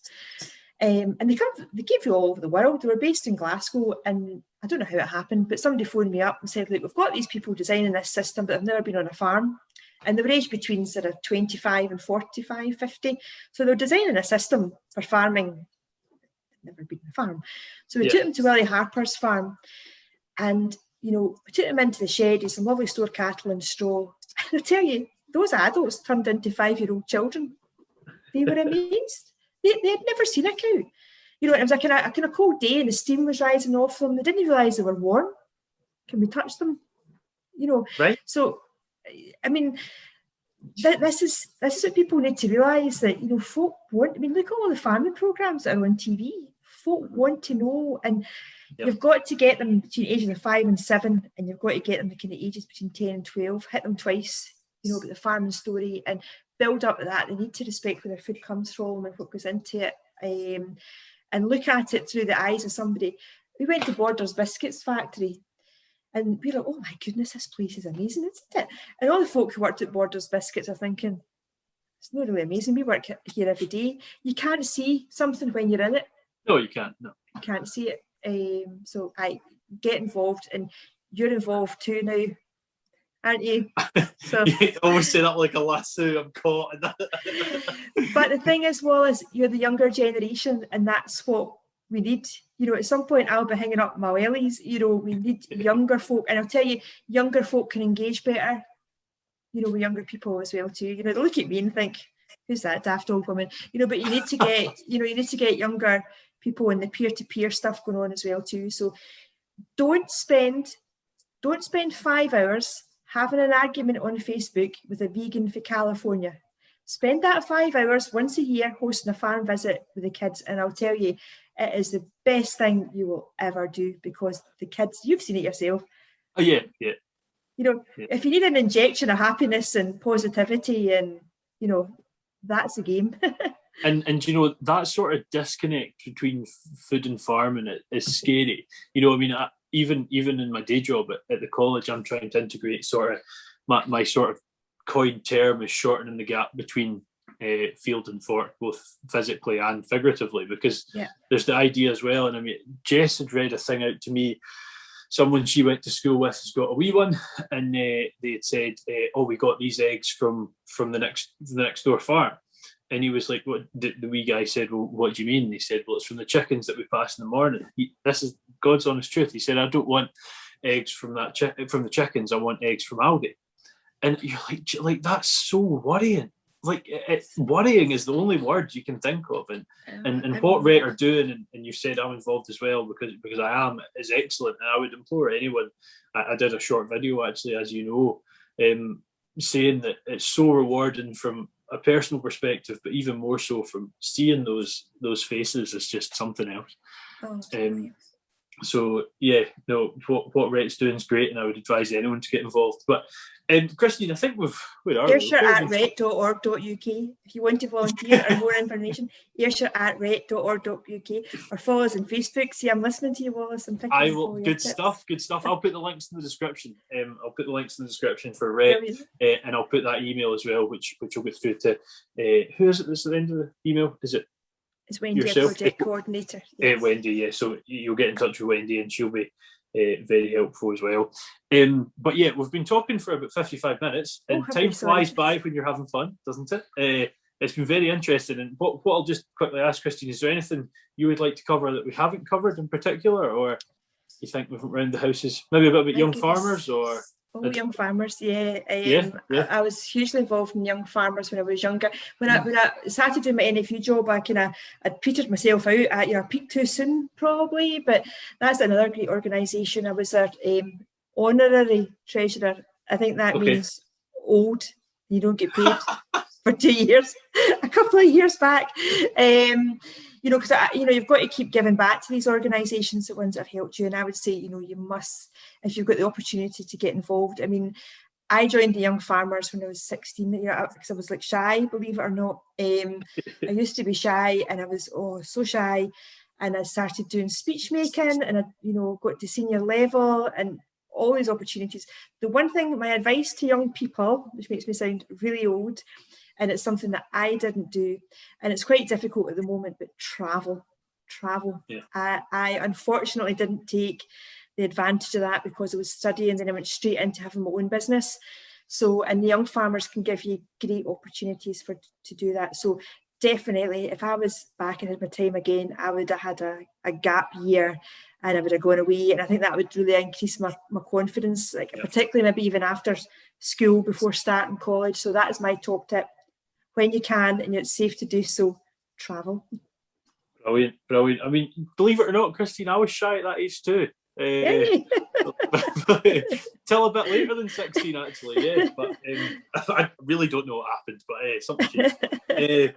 S2: And they came from all over the world. They were based in Glasgow, and I don't know how it happened, but somebody phoned me up and said, look, we've got these people designing this system, but they've never been on a farm. And they were aged between sort of 25 and 45, 50. So they're designing a system for farming. Never been on a farm. So we took them to Willie Harper's farm, and, you know, we took them into the shed, with some lovely store cattle and straw. And I tell you, those adults turned into 5-year-old children. They were amazed. They had never seen a cow. You know, it was a kind of cold day and the steam was rising off them. They didn't realise they were warm. Can we touch them? You know,
S1: right.
S2: So, I mean, this is what people need to realise, that, you know, folk want, I mean, look at all the farming programmes that are on TV. Folk want to know, and you've got to get them between ages of 5 and 7, and you've got to get them the kind of ages between 10 and 12, hit them twice, you know, about the farming story, and build up to that. They need to respect where their food comes from and what goes into it, and look at it through the eyes of somebody. We went to Borders Biscuits factory, and we were like, oh my goodness, this place is amazing, isn't it? And all the folk who worked at Borders Biscuits are thinking, it's not really amazing. We work here every day. You can't see something when you're in it.
S1: No, you can't. No,
S2: you can't see it. So I get involved, and you're involved too now, aren't you? So
S1: you always say that like a lasso. I'm caught.
S2: But the thing is, Wallace, you're the younger generation, and that's what we need. You know, at some point I'll be hanging up my wellies. You know, we need younger folk, and I'll tell you, younger folk can engage better, you know, with younger people as well too. You know, they look at me and think, who's that daft old woman? You know, but you need to get, you need to get younger people in the peer-to-peer stuff going on as well too. So don't spend 5 hours having an argument on Facebook with a vegan for California. Spend that 5 hours once a year hosting a farm visit with the kids, and I'll tell you, it is the best thing you will ever do, because the kids, you've seen it yourself.
S1: Oh yeah.
S2: You know, if you need an injection of happiness and positivity, and, you know, that's the game.
S1: And you know, that sort of disconnect between food and farming is scary. You know, I mean, even in my day job at the college, I'm trying to integrate sort of my sort of coined term is shortening the gap between field and fork, both physically and figuratively, because there's the idea as well. And I mean, Jess had read a thing out to me. Someone she went to school with has got a wee one, and they had said, "Oh, we got these eggs from the next door farm." And he was like, "What?" The wee guy said, "Well, what do you mean?" And he said, "Well, it's from the chickens that we pass in the morning." This is God's honest truth. He said, "I don't want eggs from from the chickens. I want eggs from Aldi." And you're like that's so worrying. Like, worrying is the only word you can think of. And what RHET are doing, and you said I'm involved as well, because I am, is excellent. And I would implore anyone. I did a short video actually, as you know, saying that it's so rewarding from a personal perspective, but even more so from seeing those faces is just something else. So yeah, no, what RHET's doing is great, and I would advise anyone to get involved. But Christine, I think where are we?
S2: Ayrshire at rhet.org.uk. If you want to volunteer or more information, Ayrshire at rhet.org.uk, or follow us on Facebook. See, I'm listening to you, Wallace.
S1: I will. Good stuff. I'll put the links in the description. I'll put the links in the description for RHET, and I'll put that email as well, which will get through to who is it that's at the end of the email? Is it?
S2: It's Wendy,
S1: yourself?
S2: Project coordinator.
S1: Wendy, yeah. So you'll get in touch with Wendy, and she'll be very helpful as well. But yeah, we've been talking for about 55 minutes, and time flies by when you're having fun, doesn't it? It's been very interesting. And what I'll just quickly ask, Christine, is there anything you would like to cover that we haven't covered in particular, or you think we've went around the houses? Maybe a bit about young farmers, or...
S2: Oh, young farmers, yeah.
S1: Yeah.
S2: I was hugely involved in young farmers when I was younger. When I started doing my NFU job, I'd petered myself out at peak too soon, probably, but that's another great organisation. I was their honorary treasurer. I think that means old. You don't get paid for 2 years, a couple of years back. Because you've got to keep giving back to these organisations, the ones that have helped you. And I would say, you must, if you've got the opportunity to get involved. I mean, I joined the Young Farmers when I was 16, because I was like shy, believe it or not. I used to be shy, and I was so shy. And I started doing speech making, and I, got to senior level and all these opportunities. The one thing, my advice to young people, which makes me sound really old, and it's something that I didn't do, and it's quite difficult at the moment, but travel. Yeah. I unfortunately didn't take the advantage of that because I was studying, then I went straight into having my own business. So, and the Young Farmers can give you great opportunities to do that. So definitely, if I was back and had my time again, I would have had a gap year, and I would have gone away. And I think that would really increase my confidence, particularly maybe even after school, before starting college. So that is my top tip. When you can, and it's safe to do so, travel.
S1: Brilliant. I mean, believe it or not, Christine, I was shy at that age too. Till a bit later than 16, actually, yeah. But I really don't know what happened, but something changed.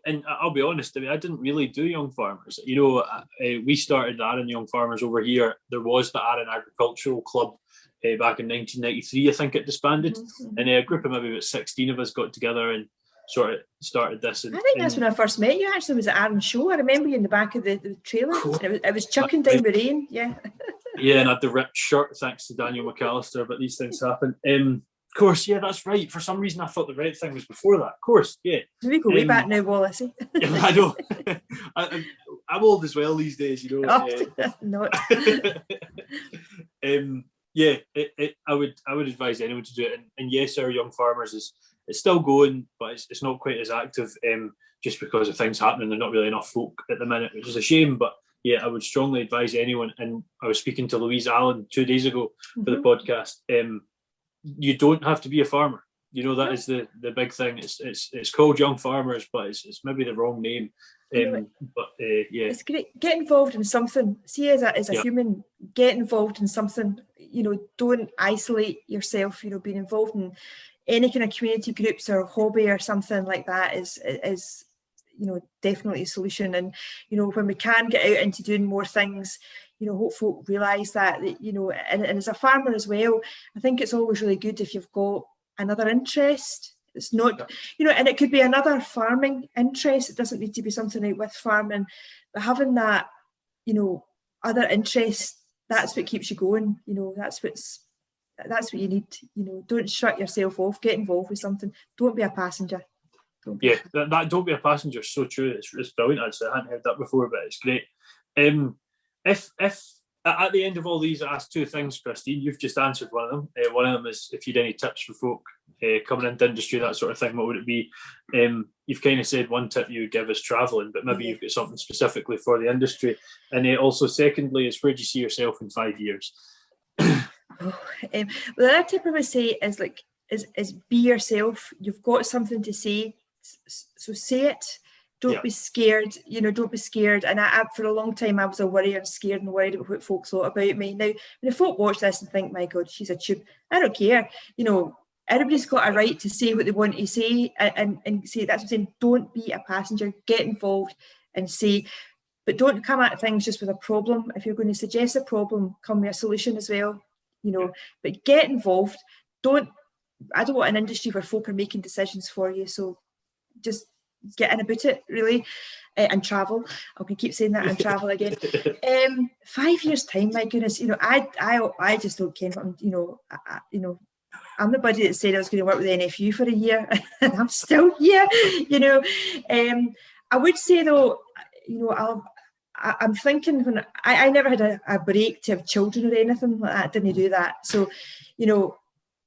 S1: And I'll be honest, I didn't really do Young Farmers. We started Arran Young Farmers over here. There was the Arran Agricultural Club back in 1993, I think it disbanded. Mm-hmm. And a group of maybe about 16 of us got together and sort of started this. And,
S2: I think that's when I first met you, actually, was at Arran Show. I remember you in the back of the trailer. Cool. It was chucking down the rain, yeah. Yeah,
S1: and I had the ripped shirt, thanks to Daniel McAllister, but these things happen. Of course, yeah, that's right. For some reason, I thought the RHET thing was before that. Of course, yeah.
S2: Maybe go way back now, Wallace.
S1: Yeah, I know. I'm old as well these days,
S2: Not.
S1: Yeah, I would advise anyone to do it. And yes, our Young Farmers it's still going, but it's not quite as active just because of things happening. There's not really enough folk at the minute, which is a shame. But yeah, I would strongly advise anyone. And I was speaking to Louise Allen 2 days ago for the podcast. You don't have to be a farmer. That is the big thing. It's called Young Farmers, but it's maybe the wrong name. Yeah,
S2: it's great. Get involved in something. See, as a human, get involved in something. Don't isolate yourself. Being involved in any kind of community groups or hobby or something like that is definitely a solution. And when we can get out into doing more things, hope folk realise that and as a farmer as well, I think it's always really good if you've got another interest. It's not, and it could be another farming interest. It doesn't need to be something like with farming, but having that, other interest, that's what keeps you going. That's what you need. Don't shut yourself off. Get involved with something. Don't be a passenger. Don't be
S1: a passenger. So true. It's brilliant. Actually, I hadn't heard that before, but it's great. If at the end of all these, I asked 2 things, Christine. You've just answered one of them. One of them is if you had any tips for folk coming into industry, that sort of thing, what would it be? You've kind of said one tip you would give is travelling, but maybe you've got something specifically for the industry. And also, secondly, is where do you see yourself in 5 years?
S2: Well, the other tip I would say is be yourself. You've got something to say, so say it. Don't be scared. Don't be scared. And I for a long time I was a worrier and scared and worried about what folks thought about me. Now, when folk watch this and think, "My God, she's a tube," I don't care. Everybody's got a right to say what they want to say and say. That's what I'm saying. Don't be a passenger. Get involved and say. But don't come at things just with a problem. If you're going to suggest a problem, come with a solution as well. But get involved. I don't want an industry where folk are making decisions for you. So just get in about it, really, and travel. I can keep saying that, and travel again. 5 years time, my goodness, I just don't care. I'm the buddy that said I was going to work with the NFU for a year, and I'm still here. I would say though, I'm thinking when I never had a break to have children or anything like that. Didn't do that. So, you know,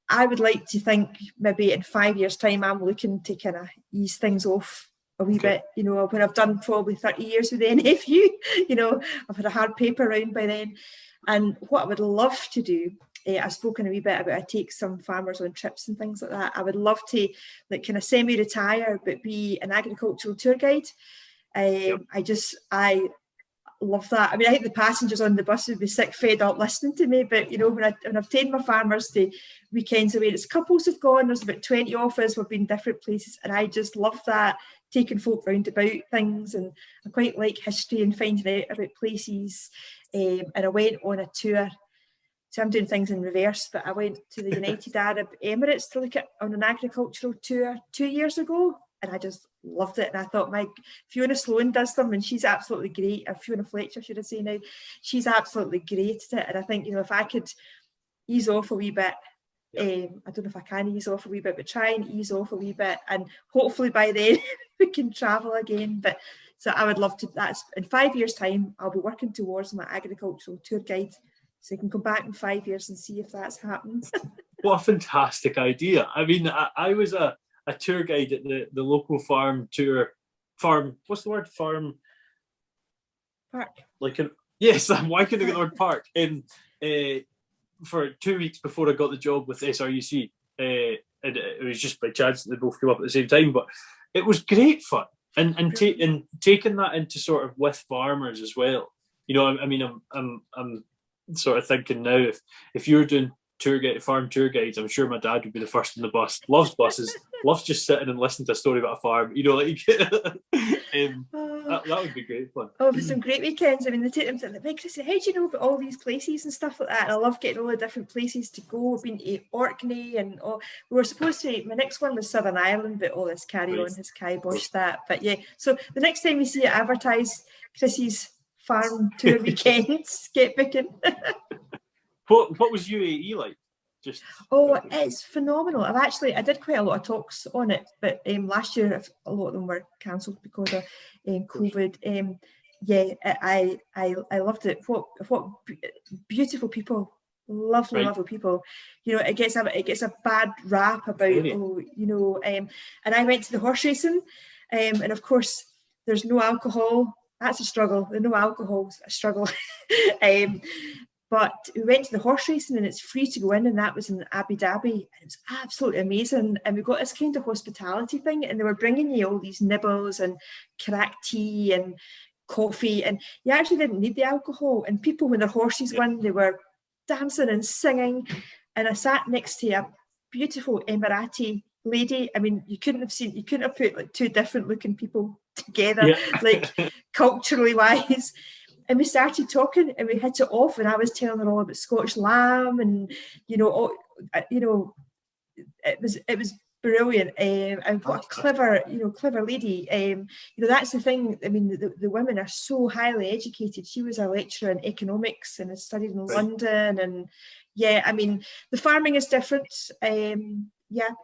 S2: I would like to think maybe in 5 years' time, I'm looking to kind of ease things off a wee bit, you know, when I've done probably 30 years with the NFU, you know, I've had a hard paper round by then. And what I would love to do, I've spoken a wee bit about I take some farmers on trips and things like that. I would love to like kind of semi-retire, but be an agricultural tour guide. I love that. I mean, I think the passengers on the bus would be sick fed up listening to me, but you know, when I've taken my farmers to weekends away, it's couples have gone, there's about 20 of us, we've been different places, and I just love that, taking folk round about things, and I quite like history and finding out about places. And I went on a tour, so I'm doing things in reverse, but I went to the United Arab Emirates to look at on an agricultural tour 2 years ago, and I just loved it. And I thought, my Fiona Sloan does them, and she's absolutely great. Or Fiona Fletcher, should I say now? She's absolutely great at it. And I think, you know, if I could ease off a wee bit, I don't know if I can ease off a wee bit, but try and ease off a wee bit, and hopefully by then we can travel again. But so I would love to. That's in 5 years' time. I'll be working towards my agricultural tour guide, so you can come back in 5 years and see if that's happened.
S1: What a fantastic idea! I mean, I was a tour guide at the local farm. What's the word? Farm
S2: Park.
S1: Yes. Why couldn't I get the word park? For 2 weeks before I got the job with SRUC, and it was just by chance that they both came up at the same time. But it was great fun, and taking that into sort of with farmers as well. You know, I mean, I'm sort of thinking now, if you're doing farm tour guides, I'm sure my dad would be the first on the bus. Loves buses, loves just sitting and listening to a story about a farm. You know, like that would be great fun.
S2: Oh, for some great weekends. I mean, they take them to the big Chrissy, how do you know about all these places and stuff like that? And I love getting all the different places to go. We've been to Orkney, and we were supposed to, my next one was Southern Ireland, but all this carry on has kiboshed that. But yeah, so the next time you see it advertised, Chrissy's farm tour weekends, get booking.
S1: What was UAE like?
S2: It's phenomenal. I did quite a lot of talks on it, but last year a lot of them were cancelled because of COVID. I loved it. What beautiful people, lovely people. You know, it gets a bad rap about and I went to the horse racing, and of course there's no alcohol. That's a struggle. There's no alcohol, a struggle. But we went to the horse racing, and it's free to go in, and that was in Abu Dhabi, and it was absolutely amazing. And we got this kind of hospitality thing, and they were bringing you all these nibbles and cracked tea and coffee, and you actually didn't need the alcohol. And people, when their horses won, they were dancing and singing. And I sat next to a beautiful Emirati lady. I mean, you couldn't have put like two different looking people together, like culturally wise. And we started talking, and we hit it off, and I was telling her all about Scottish lamb, and it was brilliant. And what a clever lady. That's the thing. I mean, the women are so highly educated. She was a lecturer in economics and has studied in London, and I mean, the farming is different.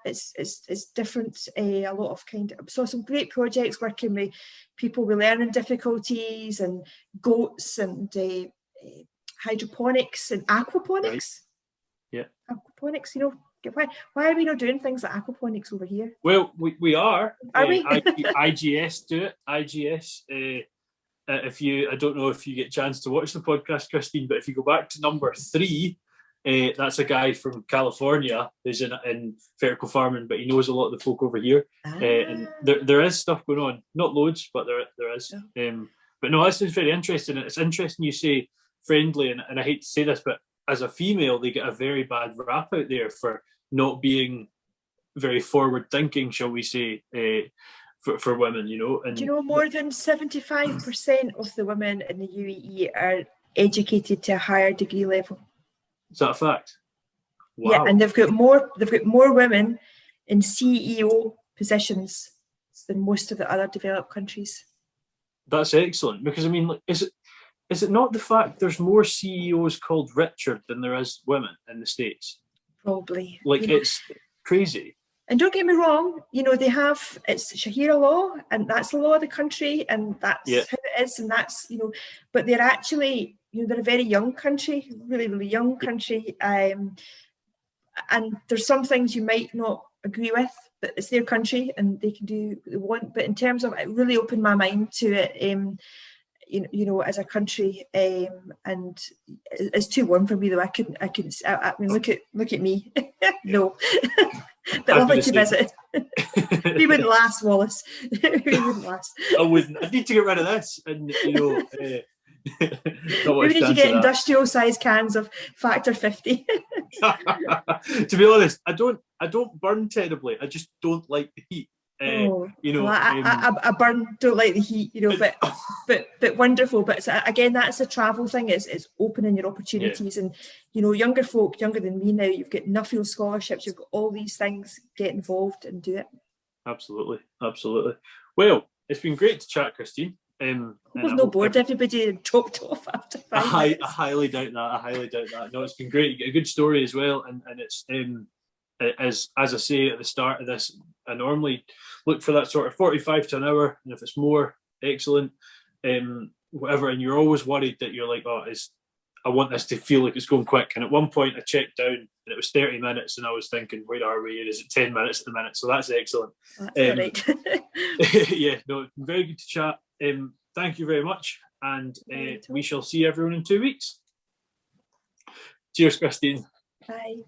S2: It's different. A lot of saw some great projects working with people with learning difficulties, and goats, and hydroponics and aquaponics.
S1: Right. Yeah,
S2: aquaponics. You know, why are we not doing things like aquaponics over here?
S1: Well, we are.
S2: Are we?
S1: IGS do it. IGS. I don't know if you get a chance to watch the podcast, Christine, but if you go back to number 3. That's a guy from California who's in vertical farming, but he knows a lot of the folk over here. And there is stuff going on, not loads, but there is. But no, this is very interesting. It's interesting you say friendly, and I hate to say this, but as a female, they get a very bad rap out there for not being very forward thinking, shall we say, for women, you know. And
S2: do you know more than 75% of the women in the UAE are educated to a higher degree level?
S1: Is that a fact? Wow.
S2: Yeah, and they've got more women in CEO positions than most of the other developed countries. That's
S1: excellent, because I mean, is it not the fact there's more CEOs called Richard than there is women in the States?
S2: Probably.
S1: It's crazy.
S2: And don't get me wrong, you know, it's Sharia law, and that's the law of the country, and that's how it is, and that's, you know, but they're actually, you know, they're a very young country, really, really young country. And there's some things you might not agree with, but it's their country and they can do what they want. But in terms of, it really opened my mind to it, you know, as a country, and it's too warm for me though. I mean, look at me. No. But lovely to visit. We wouldn't last, Wallace. We wouldn't last.
S1: I wouldn't. I need to get rid of this, and you know,
S2: we need to get industrial size cans of factor 50.
S1: To be honest, I don't burn terribly. I just don't like the heat. You know,
S2: well, I don't like the heat, you know, but wonderful. But again, that's a travel thing. It's opening your opportunities, and you know, younger folk, younger than me now, you've got NFU scholarships, you've got all these things. Get involved and do it.
S1: Absolutely. Well, it's been great to chat, Christine.
S2: We've no bored everybody dropped off after 5 minutes.
S1: I highly doubt that. No, it's been great. You get a good story as well, and it's as I say at the start of this, I normally look for that sort of 45 to an hour, and if it's more, excellent. Whatever, and you're always worried that you're like, I want this to feel like it's going quick. And at one point I checked down and it was 30 minutes, and I was thinking, where are we? Is it 10 minutes at the minute? So that's excellent.
S2: That's right.
S1: Yeah, no, it's been very good to chat. Thank you very much, and we shall see everyone in 2 weeks. Cheers, Christine.
S2: Bye.